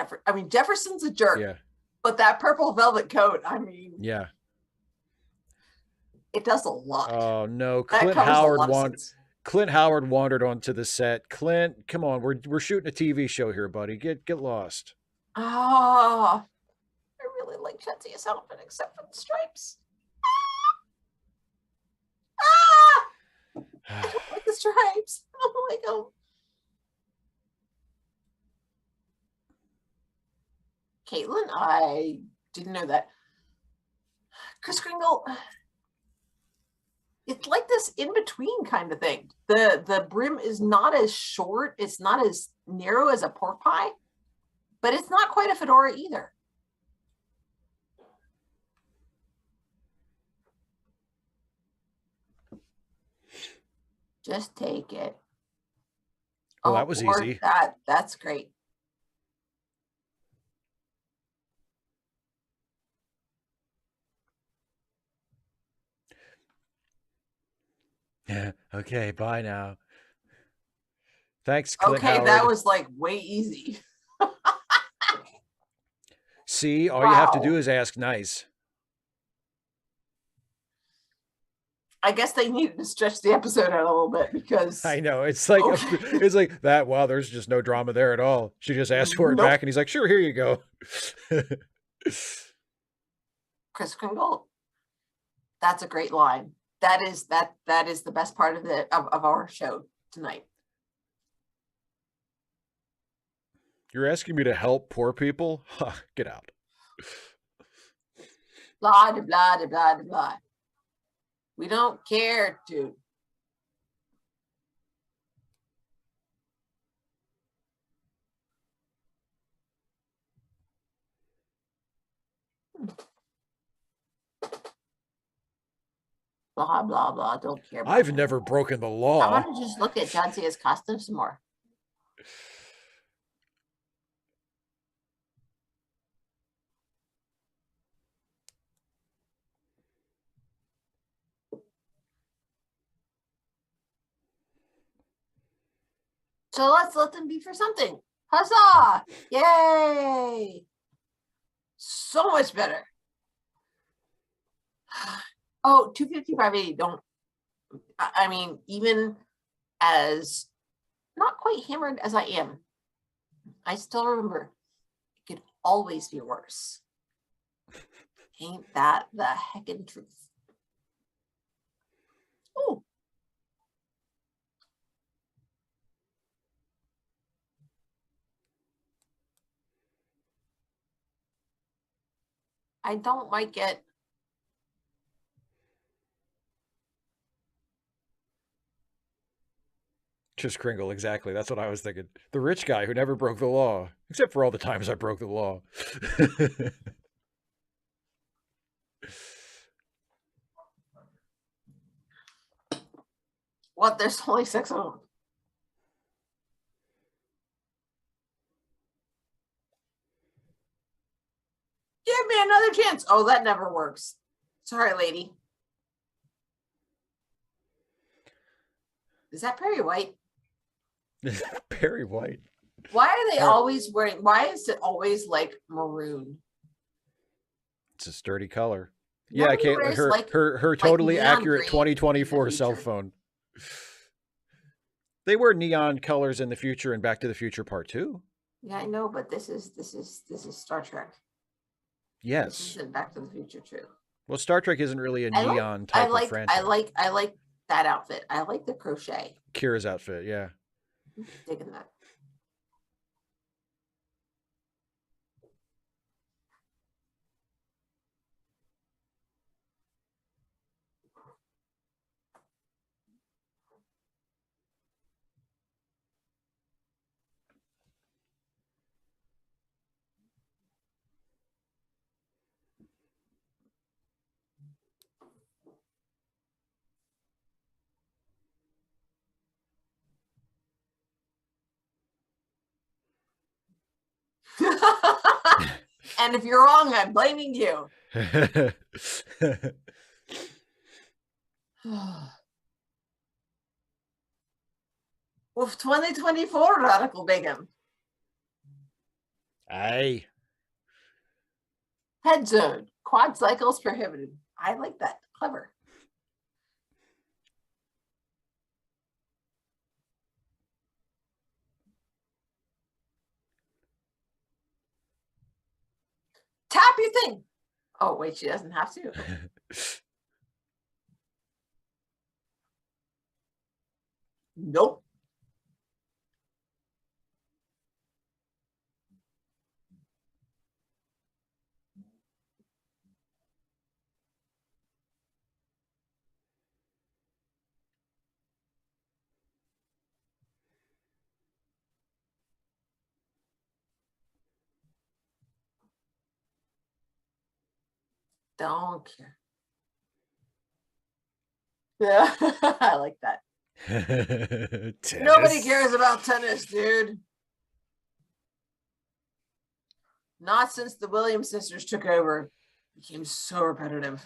Jefferson's a jerk. Yeah. But that purple velvet coat, yeah. It does a lot. Oh no, Clint Howard wandered onto the set. Clint, come on, we're shooting a TV show here, buddy. Get lost. Oh, I really like Chetzia's outfit except for the stripes. I don't like the stripes. I don't like them. Caitlin, I didn't know that. Chris Kringle, it's like this in-between kind of thing. The brim is not as short, it's not as narrow as a pork pie, but it's not quite a fedora either. Just take it. Oh, that was easy. That's great. Yeah. Okay. Bye now. Thanks, Clint Howard. That was like way easy. See, all you have to do is ask nice. I guess they needed to stretch the episode out a little bit because I know it's like it's like that. Wow, there's just no drama there at all. She just asked for it back, and he's like, "Sure, here you go." Chris Kringle, that's a great line. That is the best part of our show tonight. You're asking me to help poor people? Huh, get out. Blah, de, blah, de, blah, de, blah. We don't care, dude. Blah, blah, blah. Don't care. I've never broken the law. I want to just look at Jansia's costume some more. So let's let them be for something. Huzzah! Yay! So much better. Oh, 25580, I mean, even as not quite hammered as I am, I still remember it could always be worse. Ain't that the heckin' truth? Oh. I don't like it. Just Kringle, exactly. That's what I was thinking. The rich guy who never broke the law, except for all the times I broke the law. What? There's only 6 of them. Give me another chance. Oh, that never works. Sorry, lady. Is that Perry White? Perry White. Why are they always wearing? Why is it always like maroon? It's a sturdy color. Yeah, I Nobody can't. wears, Her totally neon accurate green in 2024 the cell future. phone. They wear neon colors in the future in Back to the Future Part 2. Yeah, I know, but this is Star Trek. This Yes. isn't Back to the Future too. Well, Star Trek isn't really a neon type of franchise. I like that outfit. I like the crochet. Kira's outfit, yeah. I'm digging that. And if you're wrong, I'm blaming you. With 2024 radical bacon. Aye. Head zone. Quad cycles prohibited. I like that. Clever. Tap your thing. Oh, wait, she doesn't have to. Nope. Don't care. Yeah, I like that. Nobody cares about tennis, dude. Not since the Williams sisters took over. It became so repetitive.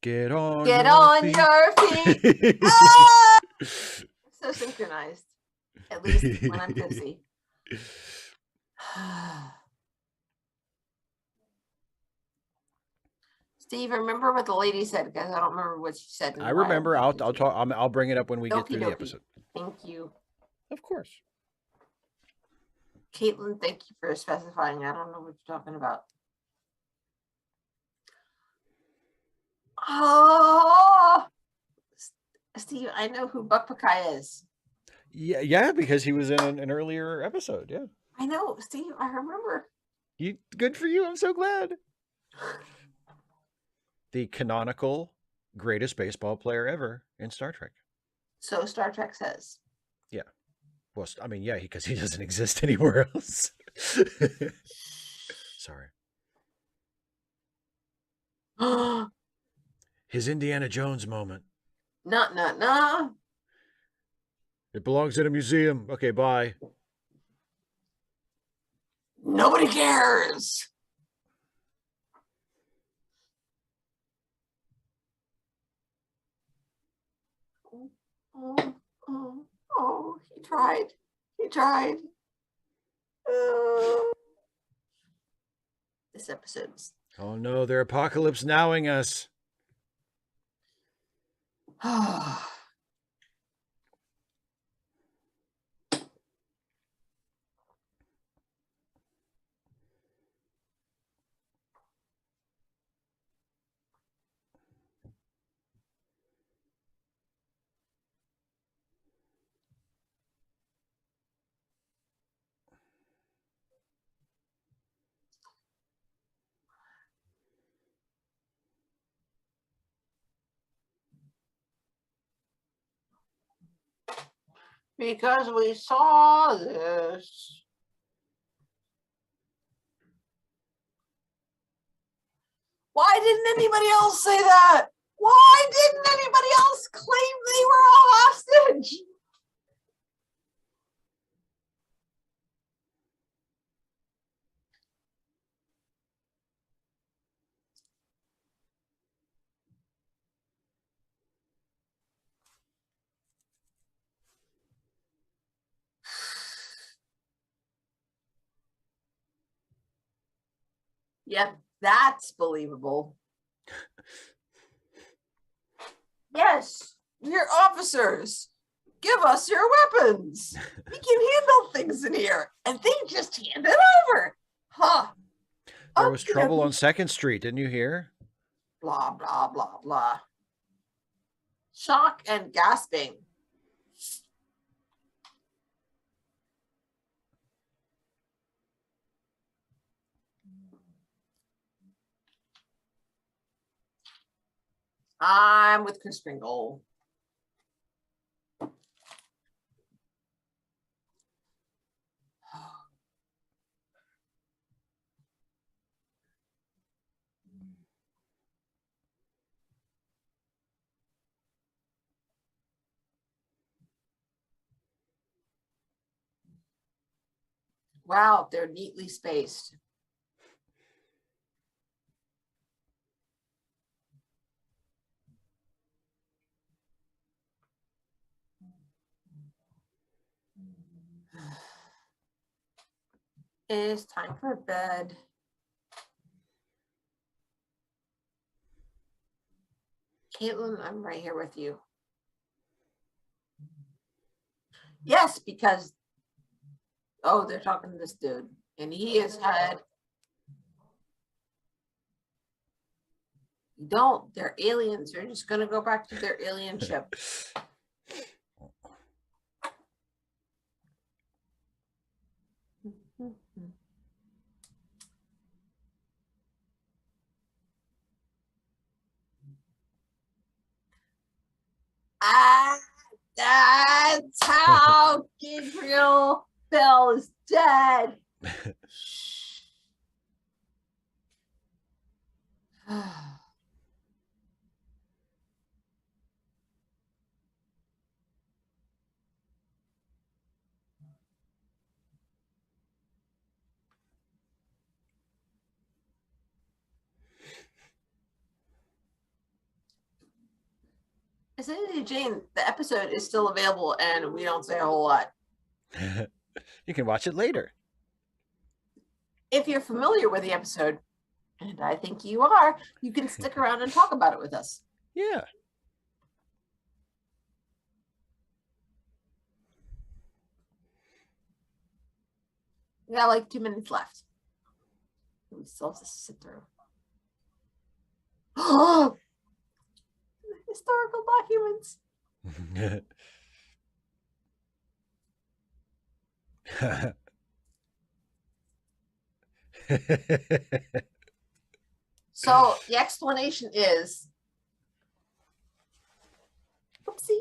Get on your feet. Ah! So synchronized. At least when I'm tipsy. Steve, remember what the lady said, because I don't remember what she said. I remember. I'll talk. I'll bring it up when we get through the episode. Thank you. Of course. Caitlin, thank you for specifying. I don't know what you're talking about. Oh, Steve, I know who Buck Pakai is. Yeah, because he was in an earlier episode. Yeah, I know, Steve. I remember. Good for you. I'm so glad. The canonical greatest baseball player ever in Star Trek. So Star Trek says. Yeah. Well, I mean, yeah, because he doesn't exist anywhere else. Sorry. His Indiana Jones moment. Nah. It belongs in a museum. Okay, bye. Nobody cares. Oh, he tried. This episode's. Oh no, they're apocalypse nowing us. Because we saw this. Why didn't anybody else say that? Why didn't anybody else claim they were a hostage? Yep, that's believable. Yes, we're officers. Give us your weapons. We can handle things in here. And they just hand it over. Huh. There was trouble on 2nd Street, didn't you hear? Blah, blah, blah, blah. Shock and gasping. I'm with Chris Kringle. Wow, they're neatly spaced. It is time for bed. Caitlin, I'm right here with you. Yes, because, oh, they're talking to this dude. And he has had, don't, they're aliens. They're just going to go back to their alien ship. Ah, that's how Gabriel Bell is dead. Essentially, Jane, the episode is still available and we don't say a whole lot. You can watch it later. If you're familiar with the episode, and I think you are, you can stick around and talk about it with us. Yeah. We got like 2 minutes left. We still have to sit through. Historical documents. So the explanation is, oopsie.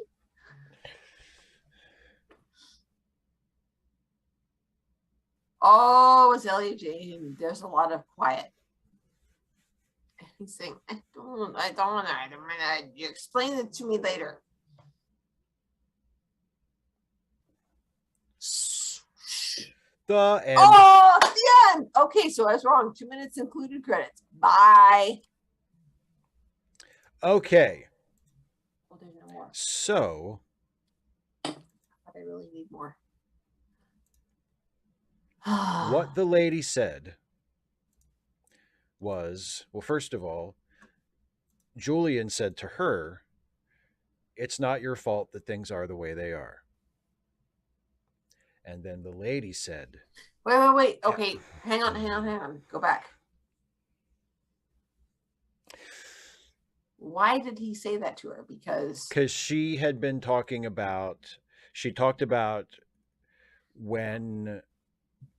Oh, Azalea Jane, there's a lot of quiet. And he's saying, I don't, you explain it to me later. The end. Oh, the end. Okay, so I was wrong. 2 minutes included credits. Bye. Okay. Oh, there's no more. So. I really need more. What the lady said was, well, first of all, Julian said to her, it's not your fault that things are the way they are. And then the lady said, wait. Okay, hang on. Go back. Why did he say that to her? Because she had been talking about, she talked about when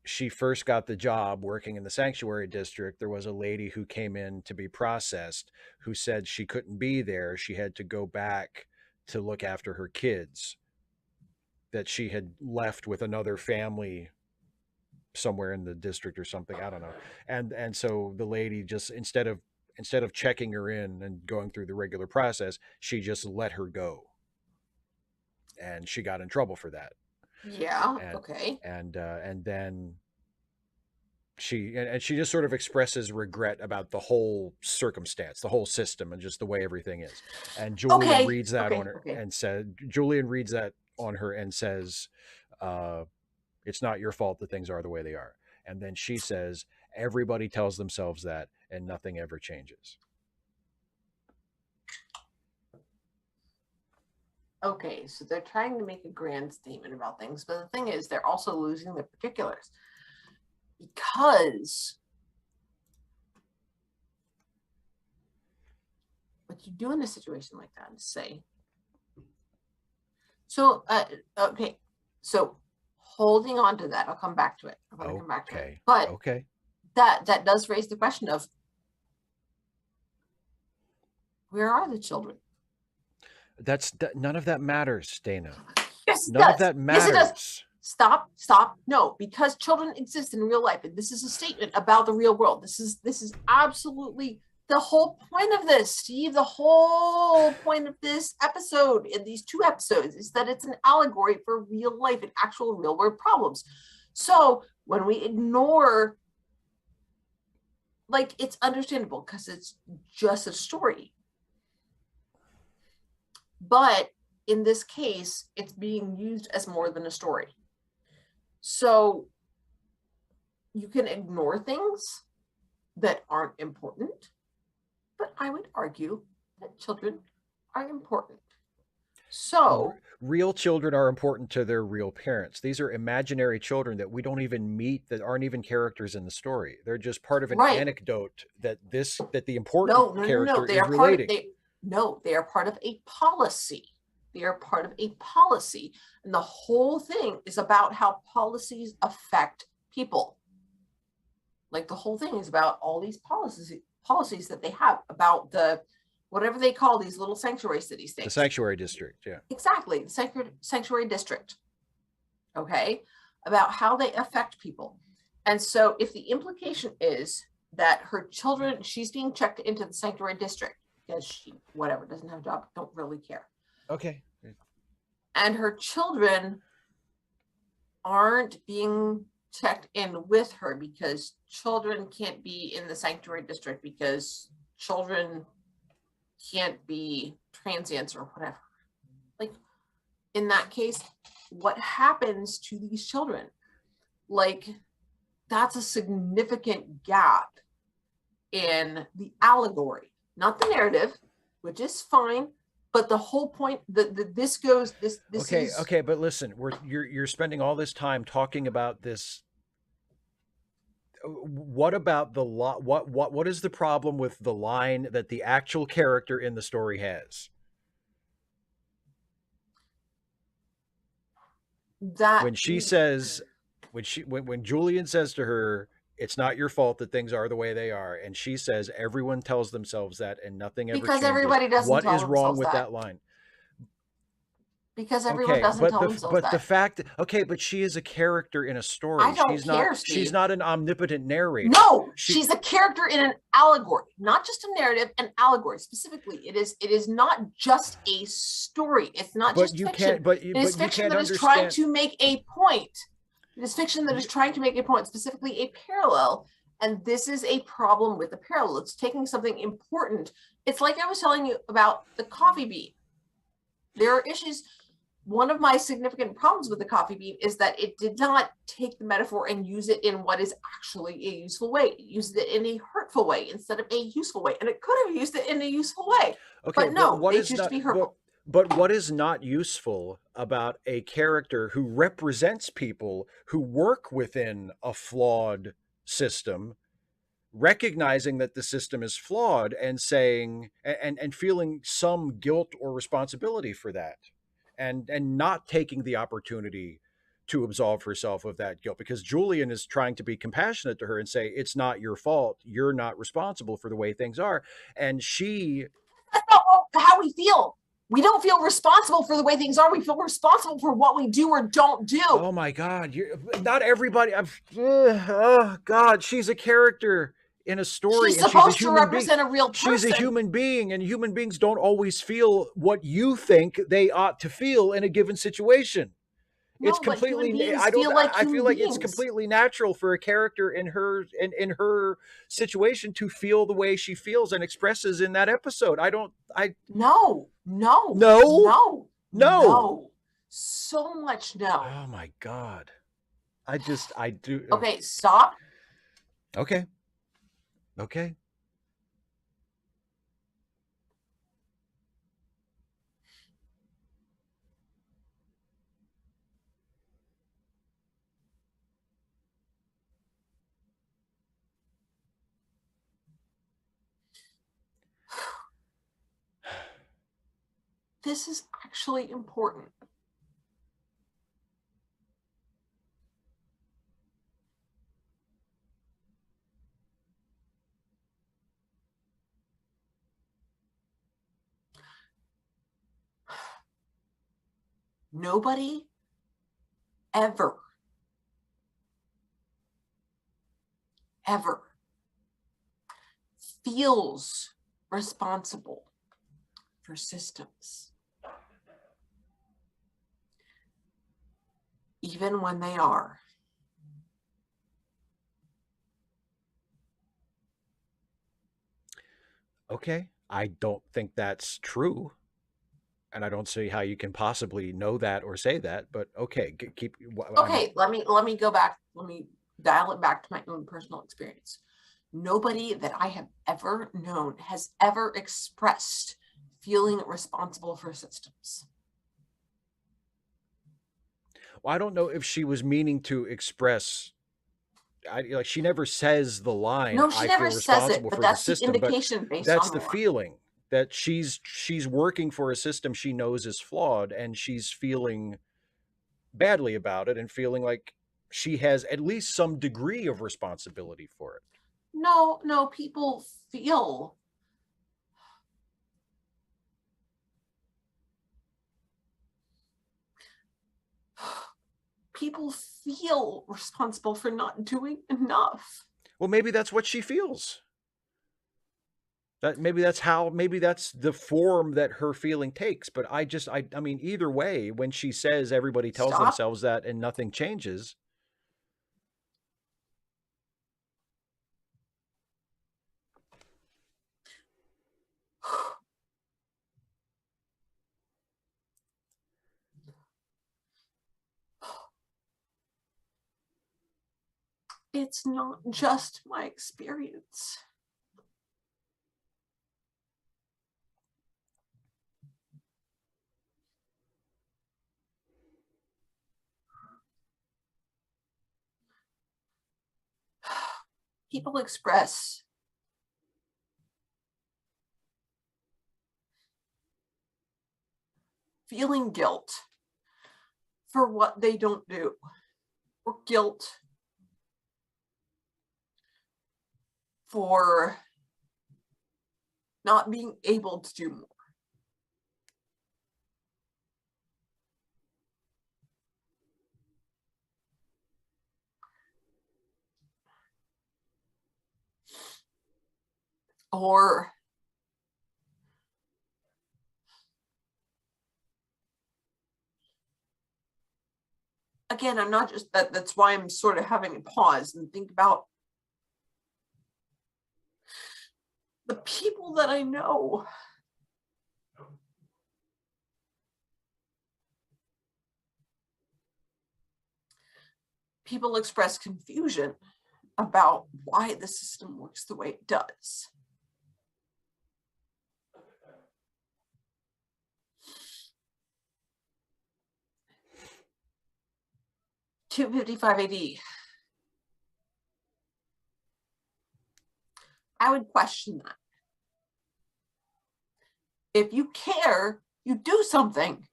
she first got the job working in the sanctuary district, there was a lady who came in to be processed who said she couldn't be there. She had to go back to look after her kids. that she had left with another family somewhere in the district or something. I don't know. And so the lady just instead of checking her in and going through the regular process, she just let her go, and she got in trouble for that. Yeah. And Okay. and then she just sort of expresses regret about the whole circumstance, the whole system, and just the way everything is. And Julian Okay. reads that on Okay. her Okay. and said, Julian reads that on her and says, uh, "It's not your fault that things are the way they are." And then she says, "Everybody tells themselves that, and nothing ever changes." Okay. So they're trying to make a grand statement about things, but the thing is, they're also losing the particulars because what you do in a situation like that is say, so, okay. So holding on to that, I'll come back to it. I'm going to come back to it. Okay. But Okay. that does raise the question of where are the children? None of that matters, Dana. Yes, it None of does. that Yes, it does. matters. Stop. No, because children exist in real life, and this is a statement about the real world. This is absolutely the whole point of this, Steve. The whole point of this episode, in these two episodes, is that it's an allegory for real life and actual real world problems. So when we ignore, like, it's understandable because it's just a story. But in this case, it's being used as more than a story. So you can ignore things that aren't important, but I would argue that children are important. So real children are important to their real parents. These are imaginary children that we don't even meet, that aren't even characters in the story. They're just part of an anecdote that the important character They is are relating. They are part of a policy. They are part of a policy. And the whole thing is about how policies affect people. Like, the whole thing is about all these policies that they have about the whatever they call these little sanctuary cities things. The sanctuary district, yeah. Exactly. The sanctuary district. Okay. About how they affect people. And so if the implication is that her children, she's being checked into the sanctuary district because she, whatever, doesn't have a job, don't really care. Okay. And her children aren't being checked in with her because children can't be in the sanctuary district because children can't be transients or whatever. Like, in that case, what happens to these children? Like, that's a significant gap in the allegory, not the narrative, which is fine. But the whole point that this okay, is okay, but listen, you're spending all this time talking about this. What about the what is the problem with the line that the actual character in the story has? That when she says, when Julian says to her, "It's not your fault that things are the way they are," and she says, "Everyone tells themselves that, and nothing ever because changes." everybody doesn't What tell is wrong themselves with that. that line? Because everyone doesn't tell themselves but that. the fact, okay, but she is a character in a story. I don't she's care, not. Steve. She's not an omnipotent narrator. No, she's a character in an allegory, not just a narrative. An allegory specifically. It is not just a story. It's not just fiction. It is fiction that is trying to make a point. It is fiction that is trying to make a point, specifically a parallel. And this is a problem with the parallel. It's taking something important. It's like I was telling you about the coffee bean. There are issues. One of my significant problems with the coffee bean is that it did not take the metaphor and use it in what is actually a useful way. It used it in a hurtful way instead of a useful way. And it could have used it in a useful way. Okay, but no, they choose to be hurtful. But what is not useful about a character who represents people who work within a flawed system, recognizing that the system is flawed and saying and feeling some guilt or responsibility for that, and not taking the opportunity to absolve herself of that guilt, because Julian is trying to be compassionate to her and say, "It's not your fault. You're not responsible for the way things are." And she, that's not how we feel. We don't feel responsible for the way things are. We feel responsible for what we do or don't do. Oh my God! Not everybody. Oh God, she's a character in a story, She's and she's a supposed to human being. represent a real She's a person. human being, and human beings don't always feel what you think they ought to feel in a given situation. It's No, but human completely. beings I don't. feel like I feel human like it's beings. completely natural for a character in her situation to feel the way she feels and expresses in that episode. I don't. I No, no, no no, no. no. So much no. Oh my God! I do. Okay, stop. Okay. Okay. This is actually important. Nobody ever, ever feels responsible for systems, even when they are. Okay. I don't think that's true. And I don't see how you can possibly know that or say that, but okay, keep. Okay, let me go back. Let me dial it back to my own personal experience. Nobody that I have ever known has ever expressed feeling responsible for systems. Well, I don't know if she was meaning to express. Like she never says the line, No, she "I never feel says it, responsible but for the that's the system," but indication based that's on the the line. feeling that she's working for a system she knows is flawed, and she's feeling badly about it, and feeling like she has at least some degree of responsibility for it. No, no, people feel responsible for not doing enough. Well, maybe that's what she feels. That maybe that's the form that her feeling takes. But I mean, either way, when she says everybody tells Stop. themselves that and nothing changes. It's not just my experience. People express feeling guilt for what they don't do, or guilt for not being able to do more. Or again, I'm not just that's why I'm sort of having a pause and think about the people that I know. People express confusion about why the system works the way it does. $255 AD. I would question that. If you care, you do something.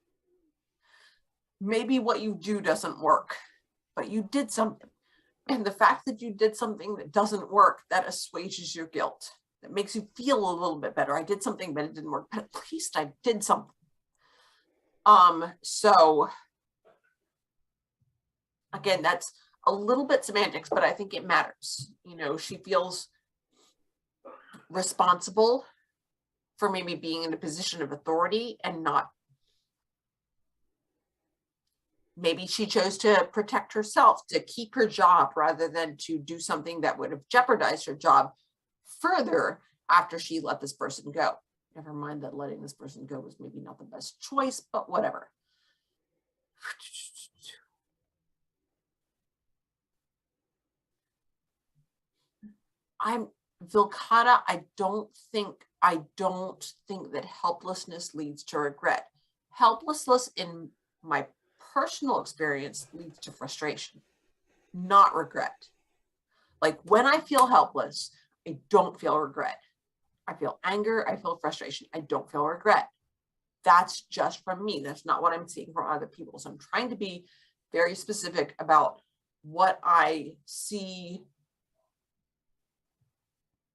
Maybe what you do doesn't work, but you did something. And the fact that you did something that doesn't work, that assuages your guilt. That makes you feel a little bit better. I did something, but it didn't work. But at least I did something. So again, that's a little bit semantics, but I think it matters. You know, she feels responsible for maybe being in a position of authority and not, maybe she chose to protect herself, to keep her job rather than to do something that would have jeopardized her job further after she let this person go. Never mind that letting this person go was maybe not the best choice, but whatever. I'm Vilcata. I don't think that helplessness leads to regret. Helplessness, in my personal experience, leads to frustration, not regret. Like when I feel helpless, I don't feel regret. I feel anger, I feel frustration. I don't feel regret. That's just from me. That's not what I'm seeing from other people. So I'm trying to be very specific about what I see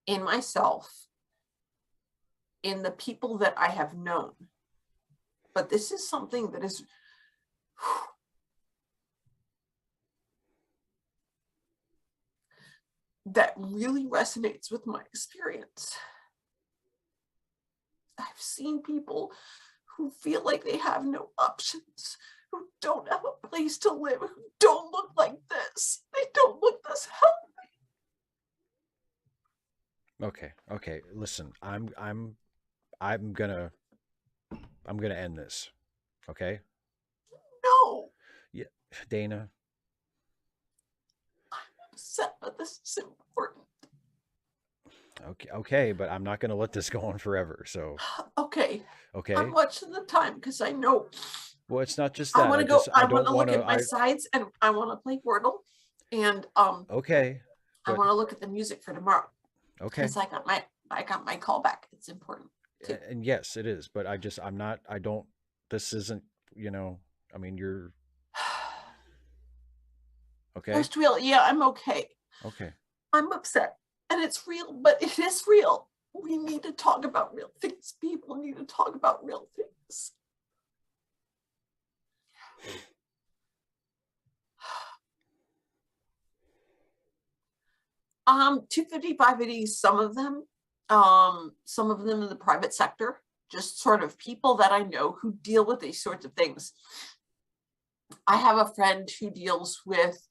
in myself, in the people that I have known. But this is something that is that really resonates with my experience. I've seen people who feel like they have no options, who don't have a place to live, who don't look like this. They don't look this healthy. Okay. Listen, I'm gonna end this. Okay? No, Yeah, Dana. I'm upset, but this is important. Okay, but I'm not gonna let this go on forever. So Okay. okay. I'm watching the time because I know. Well, it's not just I that. want to go. I want don't to want look to. at my sides, and I want to play Wordle, and Okay. I want to look at the music for tomorrow. Okay. Because I got my call back. It's important. Too. And yes, it is. But I'm not. I don't. This isn't. You know. I mean, you're. Okay. First real. Yeah, I'm okay. Okay. I'm upset, and it's real, but it is real. We need to talk about real things. People need to talk about real things. 255 80s, some of them in the private sector, just sort of people that I know who deal with these sorts of things. I have a friend who deals with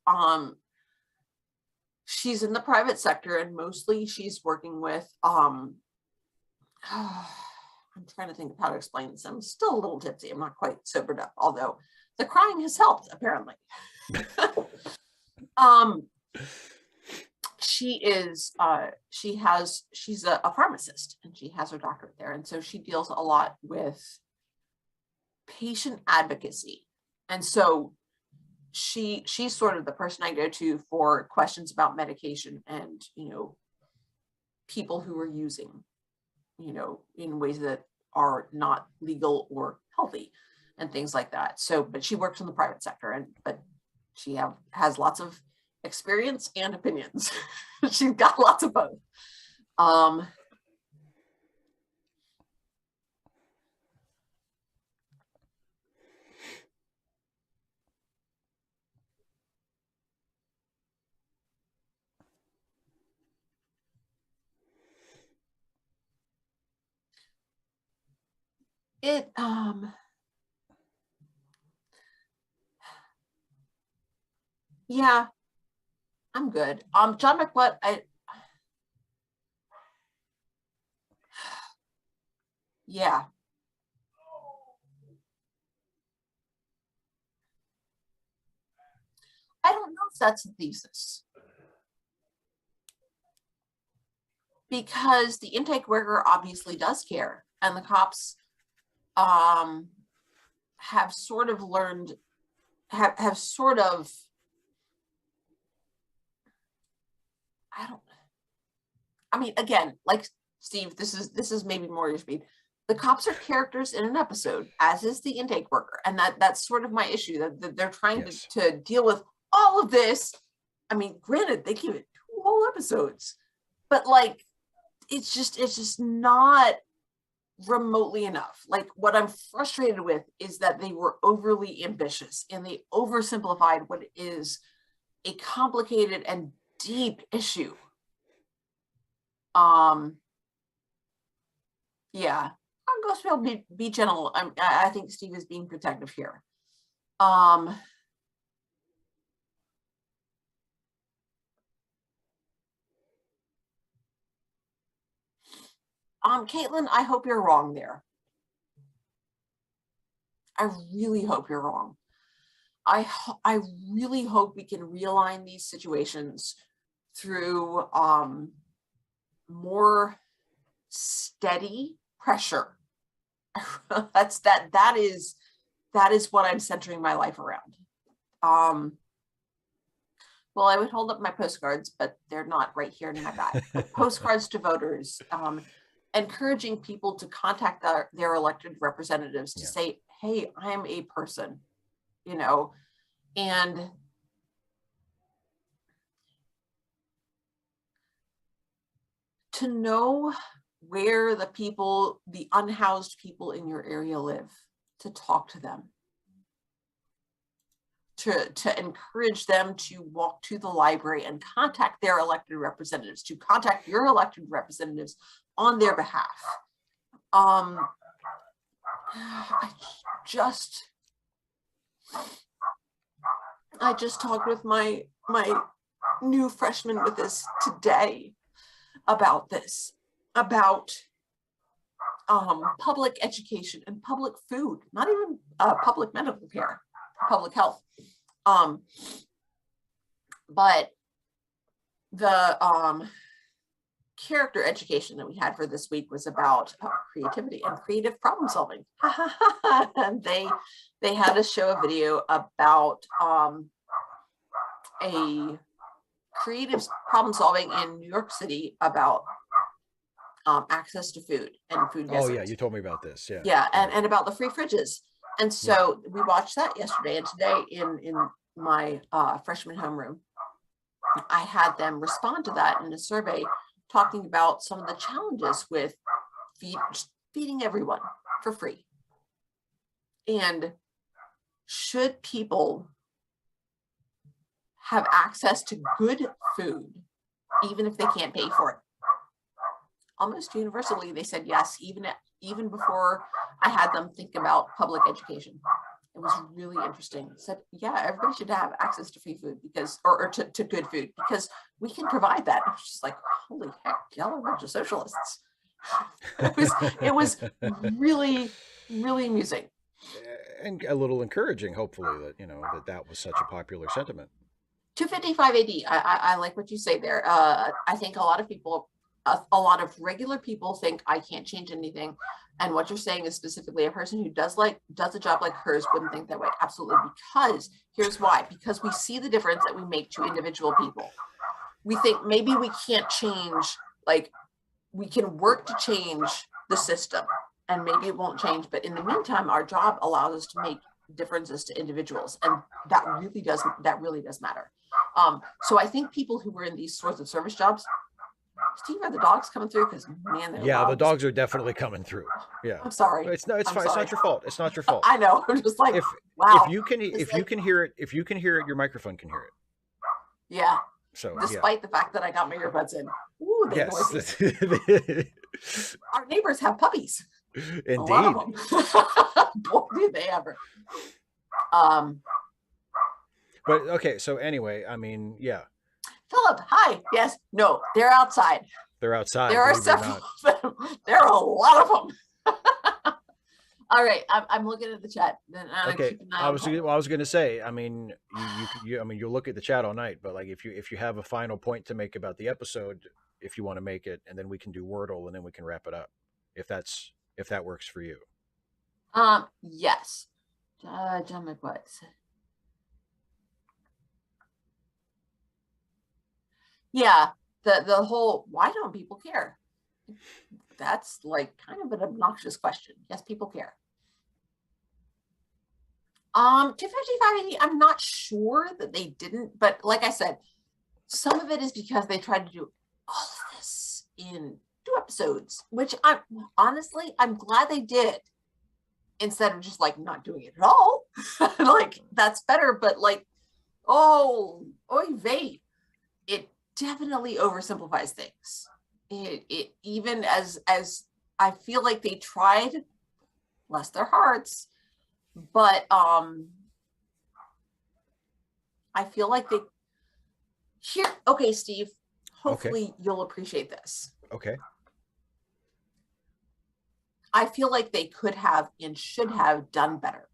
she's in the private sector, and mostly she's working with I'm trying to think of how to explain this. I'm still a little tipsy. I'm not quite sobered up, although the crying has helped apparently. She's a pharmacist, and she has her doctorate there, and so she deals a lot with patient advocacy, and so she's sort of the person I go to for questions about medication and, you know, people who are using, you know, in ways that are not legal or healthy and things like that. So, but she works in the private sector, but she has lots of experience and opinions. She's got lots of both. Yeah, I'm good. John McWutt, yeah. I don't know if that's a thesis, because the intake worker obviously does care, and the cops have sort of learned, have sort of, I mean, again, like Steve, this is maybe more your speed. The cops are characters in an episode, as is the intake worker, and that's sort of my issue, that they're trying to deal with all of this. I mean, granted, they gave it 2 whole episodes, but like, it's just not remotely enough. Like, what I'm frustrated with is that they were overly ambitious and they oversimplified what is a complicated and deep issue. Yeah, I'm going to be gentle. I think Steve is being protective here. Caitlin, I hope you're wrong there. I really hope you're wrong. I really hope we can realign these situations through more steady pressure. That is what I'm centering my life around. Well, I would hold up my postcards, but they're not right here in my bag. But postcards to voters, encouraging people to contact their elected representatives to say, hey, I'm a person, you know, and to know where the people, the unhoused people in your area live, to talk to them, to encourage them to walk to the library and contact their elected representatives, to contact your elected representatives on their behalf. I just talked with my new freshman with this today about this, about public education and public food, not even public medical care, public health. But the character education that we had for this week was about creativity and creative problem solving. And they had to show a video about a creative problem solving in New York City about access to food and food deserts. Oh yeah, you told me about this. Yeah. Yeah, and about the free fridges. And so we watched that yesterday, and today in my freshman homeroom, I had them respond to that in a survey talking about some of the challenges with feeding everyone for free. And should people have access to good food, even if they can't pay for it? Almost universally, they said yes, even before I had them think about public education. It was really interesting. Said, yeah, everybody should have access to free food because, or to good food, because we can provide that. I was just like, holy heck, y'all are a bunch of socialists. It was really, really amusing. And a little encouraging, hopefully, that, you know, that was such a popular sentiment. 255 AD, I like what you say there. I think a lot of people, a lot of regular people think I can't change anything. And what you're saying is specifically a person who does a job like hers wouldn't think that way. Absolutely. Because here's why, because we see the difference that we make to individual people. We think maybe we can't change, like we can work to change the system and maybe it won't change. But in the meantime, our job allows us to make differences to individuals. And that really does matter. So I think people who were in these sorts of service jobs, Steve, are the dogs coming through? Because man, they're yeah, loud. the dogs are definitely coming through. Yeah, I'm sorry. It's fine. Sorry. It's not your fault. It's not your fault. I know. I'm just like, wow. If you can hear it, your microphone can hear it. Yeah. So despite the fact that I got my earbuds in. Ooh, they're noisy. Our neighbors have puppies. Indeed. A lot of them. Boy, did they ever. But okay, so anyway, I mean, yeah. Philip, hi. Yes, no, they're outside. They're outside. There are several of them. There are a lot of them. All right, I'm looking at the chat. Then okay, I was going to say. I mean, I mean, you'll look at the chat all night, but like, if you have a final point to make about the episode, if you want to make it, and then we can do Wordle, and then we can wrap it up, if that works for you. Yes. John McWhite. Yeah, the whole why don't people care? That's like kind of an obnoxious question. Yes, people care. 255, I'm not sure that they didn't, but like I said, some of it is because they tried to do all of this in do episodes, which I'm glad they did, instead of just like not doing it at all. Like that's better, but like, oh, oy vey, it definitely oversimplifies things. It even as I feel like they tried, bless their hearts, but I feel like they here. Okay, Steve, hopefully you'll appreciate this. Okay. I feel like they could have and should have done better.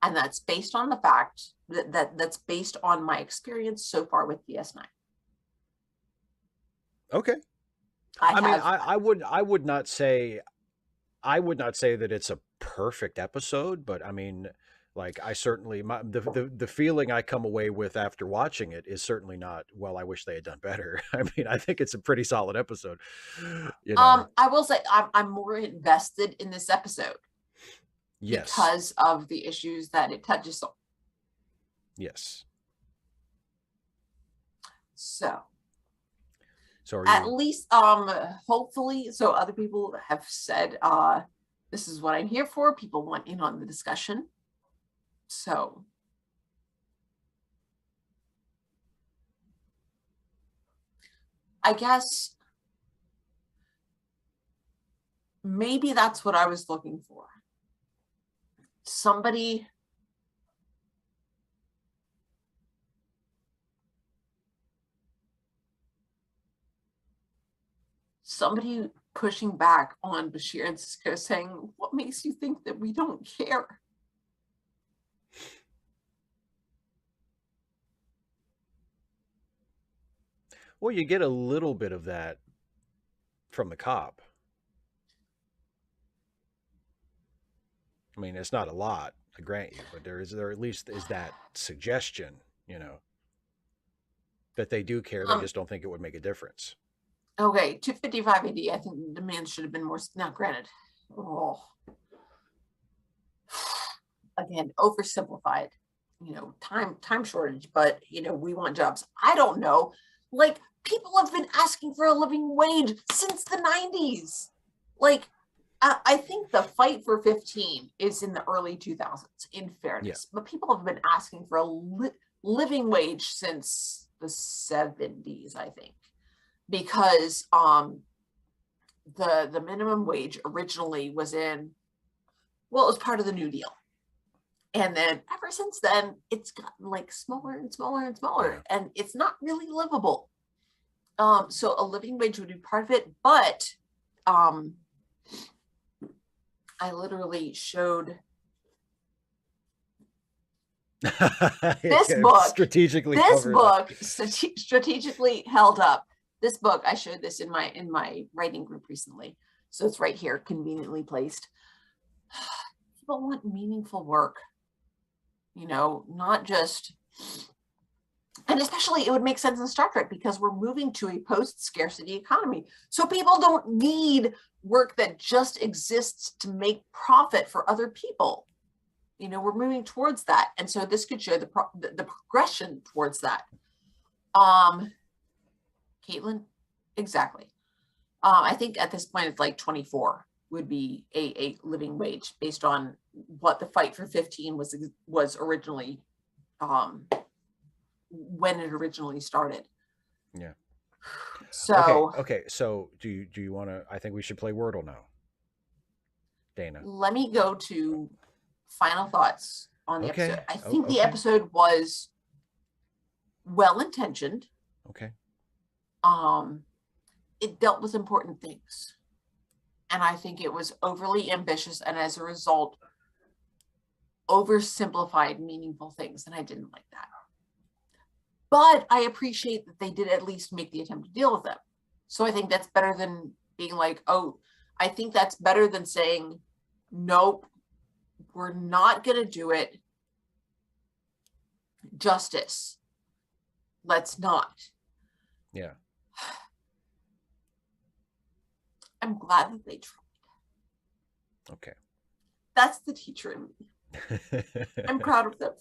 And that's based on the fact that's based on my experience so far with DS9. Okay. I would not say that it's a perfect episode, but I mean, like I certainly the feeling I come away with after watching it is certainly not, well, I wish they had done better. I mean, I think it's a pretty solid episode. You know. I will say I'm more invested in this episode. Yes. Because of the issues that it touches on. Yes. So are at least hopefully, so other people have said this is what I'm here for. People want in on the discussion. So I guess maybe that's what I was looking for. Somebody pushing back on Bashir and Cisco, saying, what makes you think that we don't care? Well, you get a little bit of that from the cop. I mean, it's not a lot, I grant you, but there at least is that suggestion, you know, that they do care. They just don't think it would make a difference. Okay, 255 AD. I think the demand should have been more. Now, granted, again, oversimplified. You know, time shortage, but you know, we want jobs. I don't know. Like, people have been asking for a living wage since the 90s. Like, I think the fight for 15 is in the early 2000s, in fairness. Yeah. But people have been asking for a living wage since the 70s, I think. Because the minimum wage originally was it was part of the New Deal. And then ever since then, it's gotten like smaller and smaller and smaller, and it's not really livable. So a living wage would be part of it, but I literally showed this book strategically held up. This book, I showed this in my writing group recently. So it's right here, conveniently placed. People want meaningful work, you know, not just, and especially it would make sense in Star Trek because we're moving to a post-scarcity economy. So people don't need work that just exists to make profit for other people. You know, we're moving towards that. And so this could show the progression towards that. Caitlin, exactly. I think at this point it's like 24 would be a living wage based on what the fight for 15 was originally, when it originally started. Yeah. So okay. So do you want to? I think we should play Wordle now. Dana, let me go to final thoughts on the episode. I think the episode was well intentioned. Okay. It dealt with important things, and I think it was overly ambitious, and as a result, oversimplified meaningful things, and I didn't like that. But I appreciate that they did at least make the attempt to deal with them. So I think that's better than being like, oh, I think that's better than saying, nope, we're not going to do it. Justice. Let's not. Yeah. I'm glad that they tried. Okay. That's the teacher in me. I'm proud of them.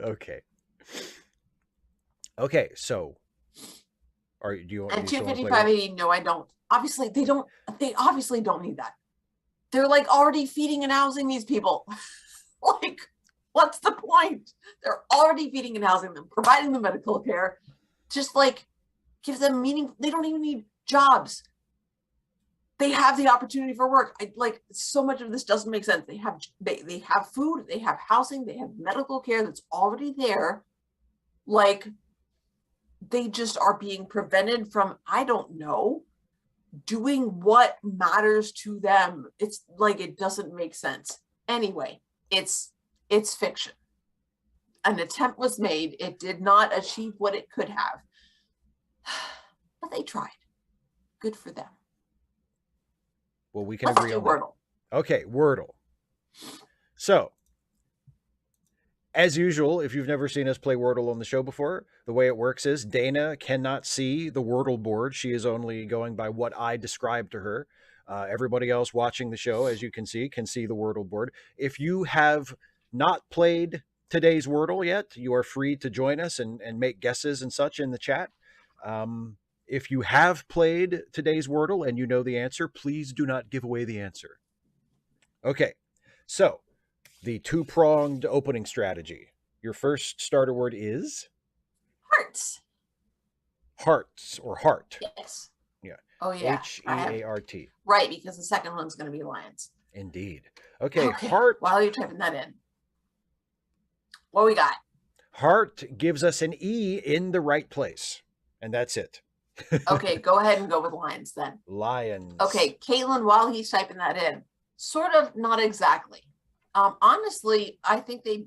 Okay. Okay, so do you want? And 255 AD, no, I don't. obviously they obviously don't need that. They're like already feeding and housing these people. Like, what's the point? They're already feeding and housing them, providing them medical care. Just like give them meaning. They don't even need jobs. They have the opportunity for work. Like so much of this doesn't make sense. They have food, they have housing, they have medical care that's already there. Like they just are being prevented from, I don't know, doing what matters to them. It's like it doesn't make sense. Anyway, it's fiction. An attempt was made. It did not achieve what it could have. But they tried. Good for them. Well, we can Let's agree do on Wordle. That. Okay, Wordle. So, as usual, if you've never seen us play Wordle on the show before, the way it works is Dana cannot see the Wordle board. She is only going by what I describe to her. Everybody else watching the show, as you can see the Wordle board. If you have not played today's Wordle yet, you are free to join us and make guesses and such in the chat. If you have played today's Wordle and you know the answer, please do not give away the answer. Okay, so the two-pronged opening strategy. Your first starter word is? Hearts. Hearts or heart. Yes. Yeah. Oh, yeah. H-E-A-R-T. Right, because the second one's going to be lions. Indeed. Okay, heart. While you're typing that in, what we got? Heart gives us an E in the right place, and that's it. Okay, go ahead and go with lions then. Lions. Okay, Caitlin, while he's typing that in, sort of, not exactly. Honestly, I think they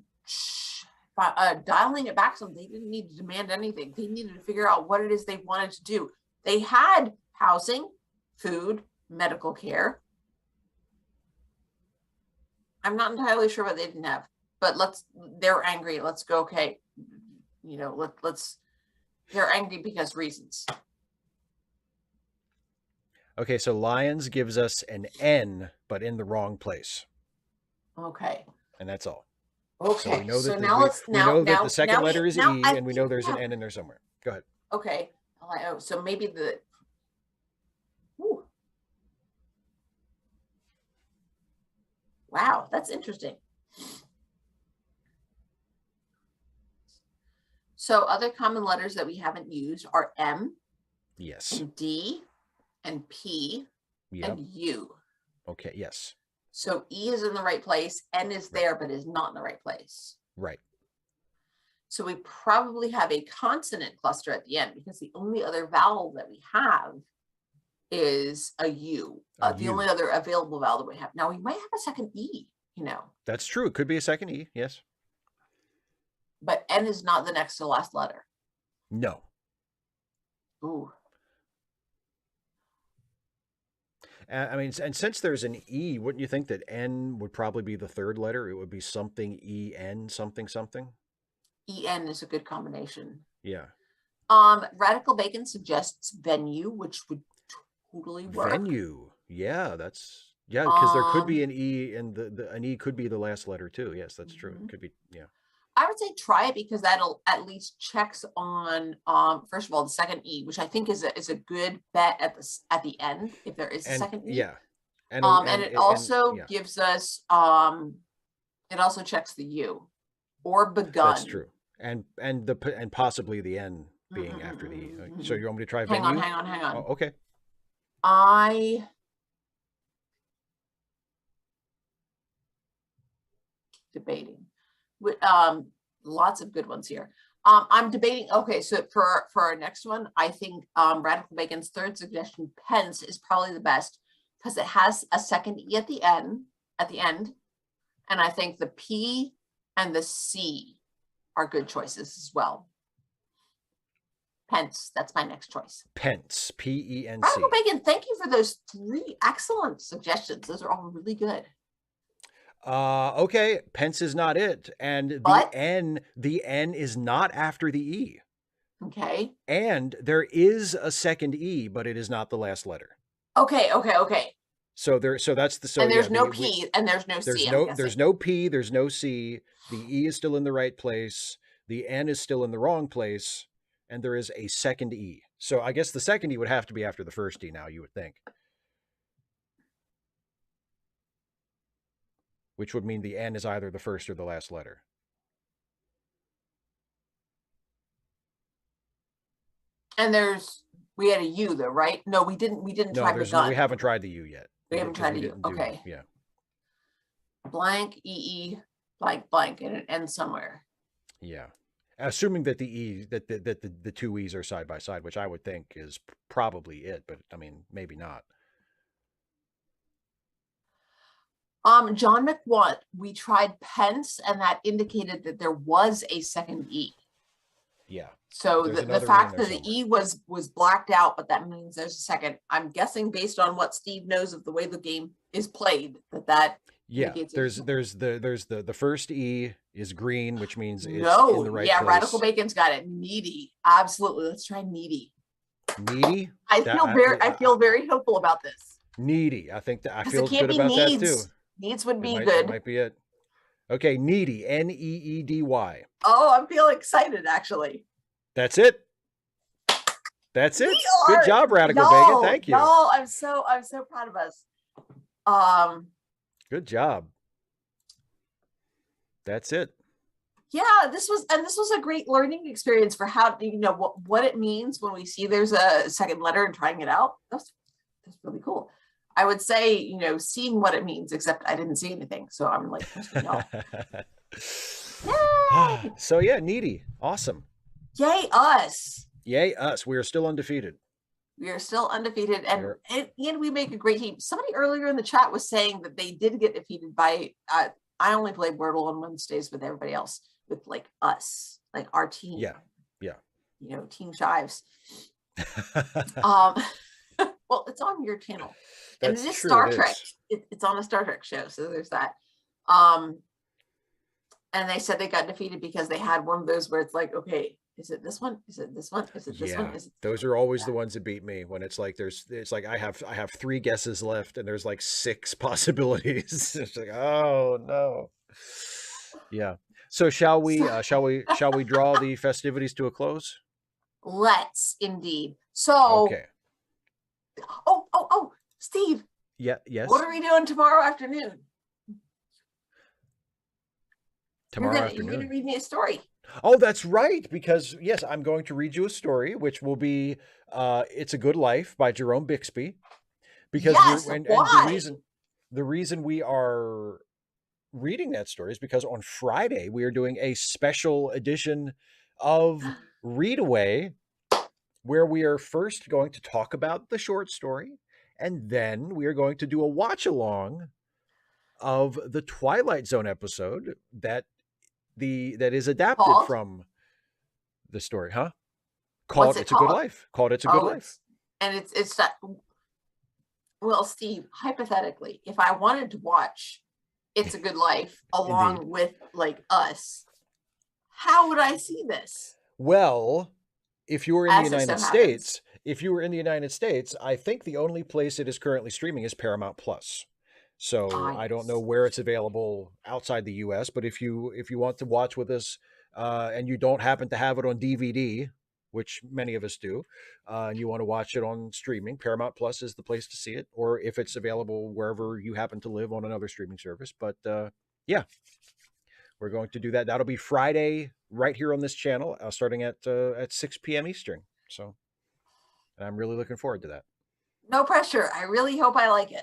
dialing it back some. They didn't need to demand anything. They needed to figure out what it is they wanted to do. They had housing, food, medical care. I'm not entirely sure what they didn't have, but they're angry. Let's go. Okay, you know, they're angry because reasons. Okay, so lions gives us an N, but in the wrong place. Okay. And that's all. Okay. So we know that, we know that the second letter is E, and we know there's an N in there somewhere. Go ahead. Okay. So maybe the. Ooh. Wow, that's interesting. So other common letters that we haven't used are M. Yes. And D. And P. Yep. And U. Okay, yes. So E is in the right place, N is there, but is not in the right place. Right. So we probably have a consonant cluster at the end because the only other vowel that we have is a U. The only other available vowel that we have. Now we might have a second E, you know. That's true. It could be a second E, yes. But N is not the next to last letter. No. Ooh. I mean, and since there's an E, wouldn't you think that N would probably be the third letter? It would be something E-N, something, something. E-N is a good combination. Yeah. Radical Bacon suggests venue, which would totally work. Venue. Yeah, because there could be an E, and an E could be the last letter too. Yes, that's true. It could be, yeah. I would say try it because that'll at least checks on first of all the second E, which I think is a good bet at the end if there is a second E. Yeah. And it also gives us it also checks the U or begun. That's true. And possibly the N being after the E. So you want me to try venue? Hang on. Oh, okay. Debating. Lots of good ones here. I'm debating. Okay, so for our next one, I think Radical Bacon's third suggestion, pence, is probably the best because it has a second E at the end, and I think the P and the C are good choices as well. Pence, that's my next choice. Pence, P-E-N-C. Radical Bacon, thank you for those 3 excellent suggestions. Those are all really good. Okay, pence is not it, and the N is not after the E. Okay. And there is a second E, but it is not the last letter. Okay. So that's the and there's no P and there's no C. There's no P, there's no C. The E is still in the right place. The N is still in the wrong place, and there is a second E. So I guess the second E would have to be after the first E now, you would think. Which would mean the N is either the first or the last letter. And we had a U though, right? No, we didn't No, try there's begun. we haven't tried the U yet. We haven't tried the U. Okay. Yeah. Blank EE blank blank and it ends somewhere. Yeah. Assuming that the two E's are side by side, which I would think is probably it, but I mean, maybe not. John McWant, we tried pence and that indicated that there was a second E. Yeah. So the fact that the E was blacked out, but that means there's a second. I'm guessing based on what Steve knows of the way the game is played, that yeah. There's the first E is green, which means it's in the right place. Radical Bacon's got it. Needy. Absolutely. Let's try needy. Needy? I feel very hopeful about this. Needy. I think that I feel good about that too. Needs would be good. That might be it. Okay, needy. Needy. Oh, I'm feeling excited actually. That's it. That's it. Good job, Radical Bacon. Thank you. No, I'm so proud of us. Good job. That's it. Yeah, this was a great learning experience for how what it means when we see there's a second letter and trying it out. That's really cool. I would say, seeing what it means, except I didn't see anything. So I'm like, no. So yeah, needy. Awesome. Yay us. Yay us. We are still undefeated. We are still undefeated. And we make a great team. Somebody earlier in the chat was saying that they did get defeated by, I only play Wordle on Wednesdays with everybody else, with like us, like our team. Yeah. Yeah. Team Shives. Well, it's on your channel. And it is Star Trek. It's on a Star Trek show. So there's that. And they said they got defeated because they had one of those where it's like, okay, is it this one? Is it this one? Is it this one? Those are always the ones that beat me when it's like I have 3 guesses left and there's like 6 possibilities. It's like, oh no. Yeah. So shall we draw the festivities to a close? Let's indeed. So okay. Oh, Steve. Yeah, yes. What are we doing tomorrow afternoon? Tomorrow afternoon. You're going to read me a story. Oh, that's right. Because yes, I'm going to read you a story, which will be "It's a Good Life" by Jerome Bixby. Because and the reason we are reading that story is because on Friday we are doing a special edition of Readaway, where we are first going to talk about the short story, and then we are going to do a watch along of the Twilight Zone episode that is adapted from the story, huh? Called It's a Good Life. Called It's a Good Life. And it's that. Well, Steve, hypothetically, if I wanted to watch It's a Good Life along with like us, how would I see this? Well, if you were in the United States, I think the only place it is currently streaming is Paramount Plus. So I don't know where it's available outside the US, but if you want to watch with us and you don't happen to have it on DVD, which many of us do, and you want to watch it on streaming, Paramount Plus is the place to see it, or if it's available wherever you happen to live on another streaming service. But yeah, we're going to do that. That'll be Friday right here on this channel, starting at 6 p.m. Eastern. So I'm really looking forward to that. No pressure. I really hope I like it.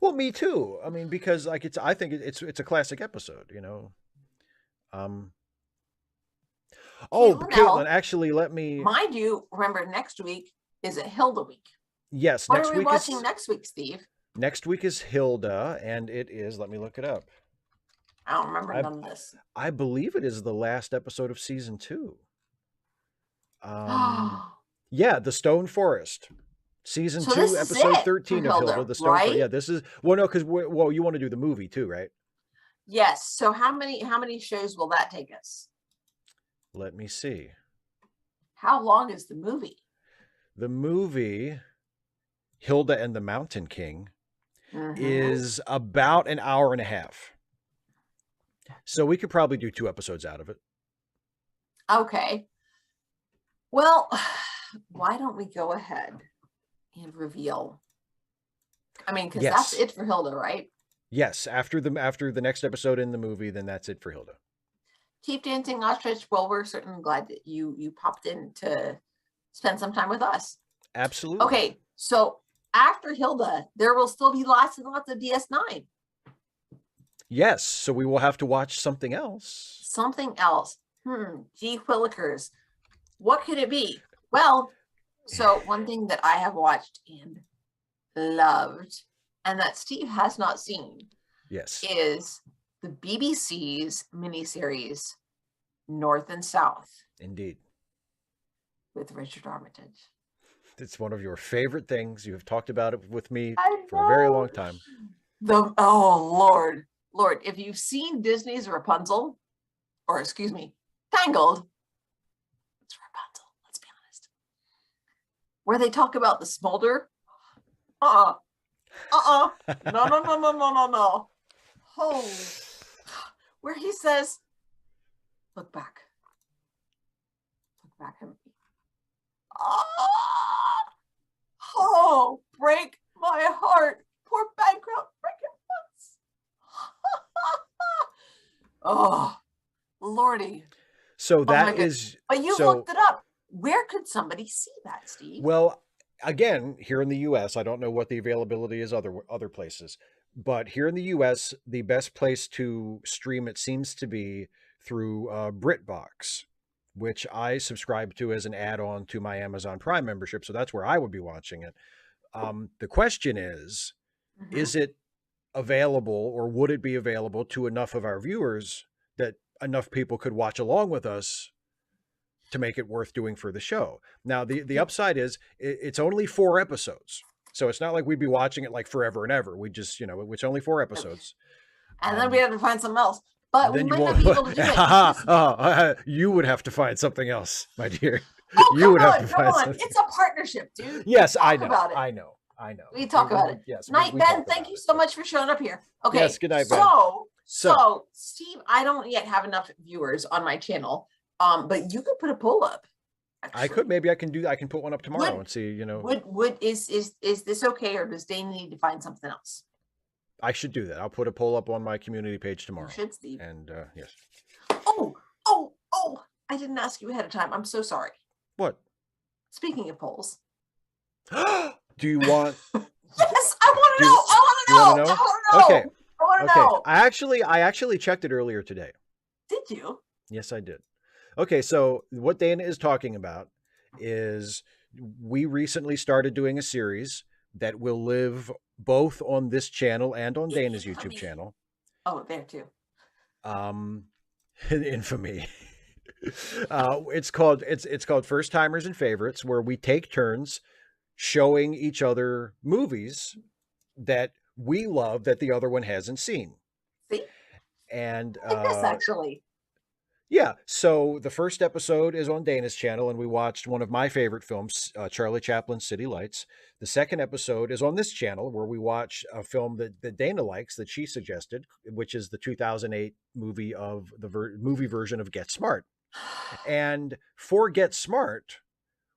Well, me too. I mean, because like I think it's a classic episode, Caitlin, actually, let me. Mind you, remember next week is a Hilda week. Yes. What are we watching next week, Steve? Next week is Hilda, and it is. Let me look it up. I don't remember none of this. I believe it is the last episode of season 2. Yeah, The Stone Forest. Season 2, episode 13 of Hilda, The Stone Forest. Yeah, this is because you want to do the movie too, right? Yes. So how many shows will that take us? Let me see. How long is the movie? The movie Hilda and the Mountain King is about an hour and a half. So we could probably do 2 episodes out of it. Okay. Well, why don't we go ahead and reveal? I mean, because Yes. that's it for Hilda, right? Yes, after the next episode in the movie, then that's it for Hilda. Keep dancing, Ostrich. Well, we're certainly glad that you popped in to spend some time with us. Absolutely. Okay, so after Hilda, there will still be lots and lots of DS9. Yes, so we will have to watch something else. Something else. Gee Willikers. What could it be? Well, so one thing that I have watched and loved, and that Steve has not seen, yes, is the BBC's miniseries North and South. Indeed. With Richard Armitage. It's one of your favorite things. You have talked about it with me for a very long time. Lord, if you've seen Disney's Rapunzel, or excuse me, Tangled, it's Rapunzel, let's be honest. Where they talk about the smolder. No. Oh, where he says, look back at me. Oh, break my heart. Poor bankrupt, break it once. Oh, Lordy. So that is. But you looked it up. Where could somebody see that, Steve? Well, again, here in the U.S., I don't know what the availability is other places, but here in the U.S., the best place to stream it seems to be through BritBox, which I subscribe to as an add-on to my Amazon Prime membership. So that's where I would be watching it. The question is it available, or would it be available to enough of our viewers that enough people could watch along with us to make it worth doing for the show? Now, the upside is it's only 4 episodes. So it's not like we'd be watching it like forever and ever. We just, it's only 4 episodes. And then we have to find something else. But we might not be able to do it. You would have to find something else, my dear. Oh, you would have to find something. It's a partnership, dude. Yes, I know. I know. We talk about it. Yes. Night, Ben, thank you so much for showing up here. Okay. Yes, good night, Ben. So, Steve, I don't yet have enough viewers on my channel. But you could put a poll up. Actually. I could. Maybe I can put one up tomorrow and see, Is this okay, or does Dane need to find something else? I should do that. I'll put a poll up on my community page tomorrow. You should, Steve. And yes. Oh! I didn't ask you ahead of time. I'm so sorry. What? Speaking of polls. Do you want? Yes, I want to know. I want to know. Okay. I want to know. I actually checked it earlier today. Did you? Yes, I did. Okay, so what Dana is talking about is we recently started doing a series that will live both on this channel and on Dana's YouTube channel. Oh, there too. Infamy. It's called First Timers and Favorites, where we take turns showing each other movies that we love that the other one hasn't seen. See? And I like this actually. Yeah, so the first episode is on Dana's channel, and we watched one of my favorite films, Charlie Chaplin's City Lights. The second episode is on this channel, where we watch a film that Dana likes, that she suggested, which is the 2008 movie of the movie version of Get Smart. And for Get Smart,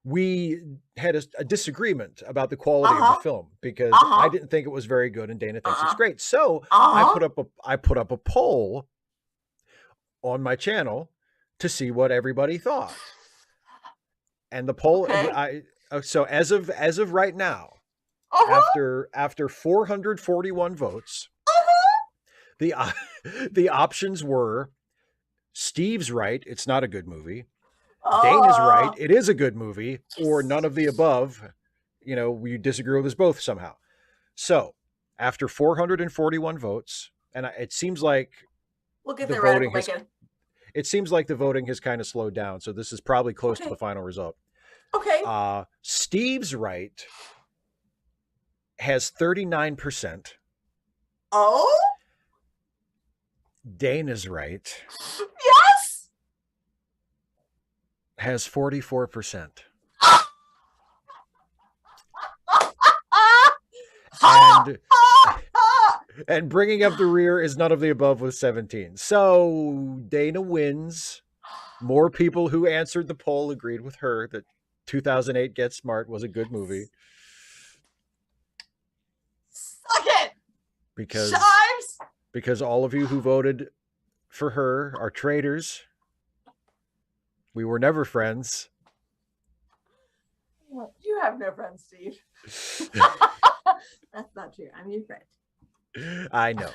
we had a disagreement about the quality of the film, because I didn't think it was very good, and Dana thinks it's great. So I put up a poll on my channel to see what everybody thought. And the poll, so as of right now, after 441 votes, the options were: Steve's right, it's not a good movie; Dana's right, it is a good movie; or none of the above. We disagree with us both somehow. So after 441 votes, and it seems like the voting it seems like the voting has kind of slowed down. So this is probably close to the final result. Okay. Steve's right has 39%. Oh? Dana's right. Yes. Has 44%. And bringing up the rear is none of the above with 17. So Dana wins. More people who answered the poll agreed with her that 2008 Get Smart was a good movie Suck it, because Shives. all of you who voted for her are traitors. We were never friends. You have no friends, Steve. That's not true. I'm your friend. I know.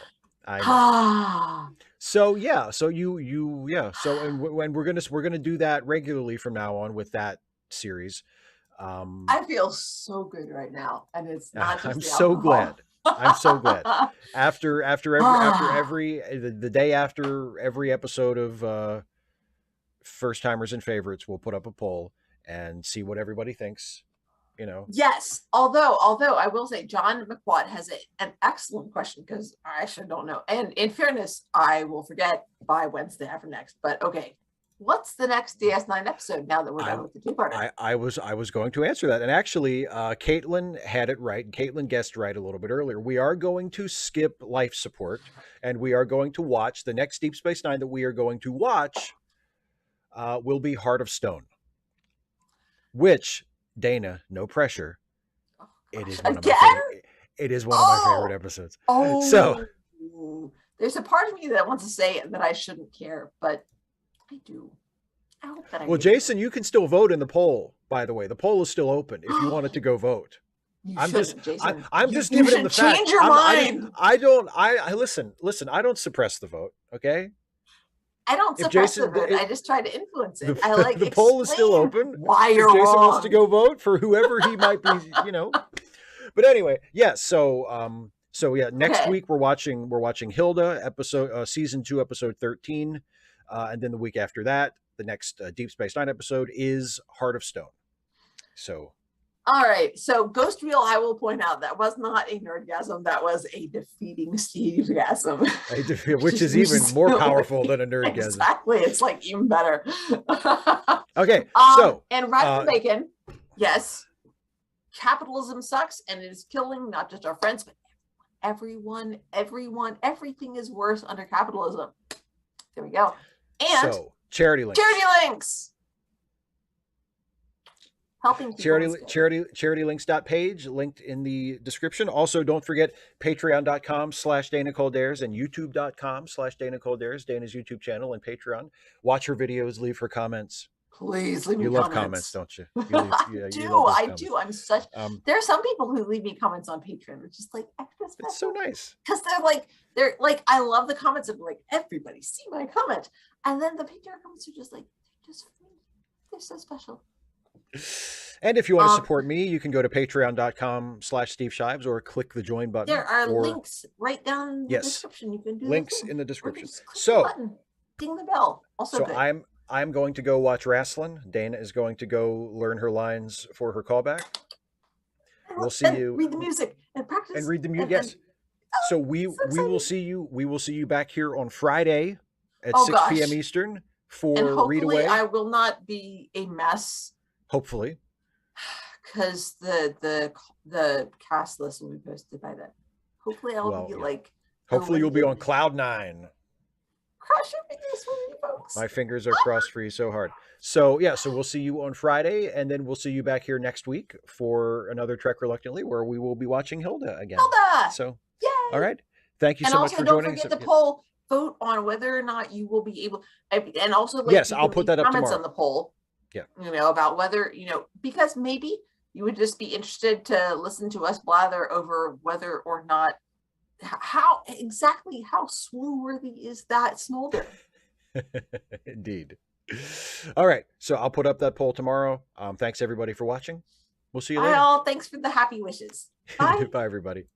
So yeah, so and we're gonna do that regularly from now on with that series. I feel so good right now, and it's not just I'm the so alcohol. glad. I'm so glad. After every the day after every episode of First Timers and Favorites, we'll put up a poll and see what everybody thinks. You know. Yes, although I will say John McQuad has an excellent question, because I actually don't know. And in fairness, I will forget by Wednesday after next. But okay, what's the next DS9 episode now that we're done with the two-parter? I was going to answer that, and actually, Caitlin had it right. Caitlin guessed right a little bit earlier. We are going to skip life support, and we are going to watch the next Deep Space Nine that we are going to watch. Will be Heart of Stone, which, Dana, no pressure. It is one of my favorite. It is one of my favorite episodes. So there's a part of me that wants to say that I shouldn't care, but I do. I hope that I well, Jason, you can still vote in the poll. By the way, the poll is still open if you wanted to go vote. I'm just giving him the fact. Change your mind. I listen. I don't suppress the vote. Okay. I don't suppress the vote. I just try to influence it. I like the poll is still open. Why you're if Jason wrong. wants to go vote for whoever he might be, you know. But anyway, yeah. So yeah, next week we're watching Hilda episode season 2 episode 13, and then the week after that, the next Deep Space Nine episode is Heart of Stone. So. All right. So Ghost Reel, I will point out, that was not a nerdgasm. That was a defeating Steve-gasm. Which is even more powerful than a nerdgasm. Exactly. It's like even better. Okay. And Ryan Bacon, yes, capitalism sucks and it is killing not just our friends, but everyone. Everything is worse under capitalism. There we go. And so, charity links. Helping charitylinks.page linked in the description. Also, don't forget patreon.com/Dana Coldares and youtube.com/Dana Coldares, Dana's YouTube channel and Patreon. Watch her videos, leave her comments. Please leave me comments. You love comments, don't you? I do. I'm such. There are some people who leave me comments on Patreon, which is like extra special. It's so nice because they're like I love the comments of like everybody see my comment, and then the Patreon comments are just like they're just for me. They're so special. And if you want to support me, you can go to patreon.com/Steve Shives or click the join button. There are links right down in the description. You can do links in the description. So ding the bell. Also, so good. I'm going to go watch wrestling. Dana is going to go learn her lines for her callback. We'll see you. Read the music and practice. And read the music. Yes. So we will see you. We will see you back here on Friday at 6 p.m. Eastern for Read Away. I will not be a mess. Hopefully. Because the cast list will be posted by then. Hopefully I'll be like. Hopefully you'll be on cloud 9. Cross your fingers for me, folks. My fingers are crossed for you so hard. So yeah, so we'll see you on Friday, and then we'll see you back here next week for another Trek Reluctantly, where we will be watching Hilda again. So yay! All right. Thank you so much for joining us. And also don't forget the poll. Vote on whether or not you will be able. And also, yes, I'll put that up comments tomorrow. On the poll. Yeah. About whether because maybe you would just be interested to listen to us blather over whether or not how swoon-worthy is that smolder. Indeed. All right, so I'll put up that poll tomorrow. Thanks everybody for watching. We'll see you later. Bye all. Thanks for the happy wishes. Bye. Bye everybody.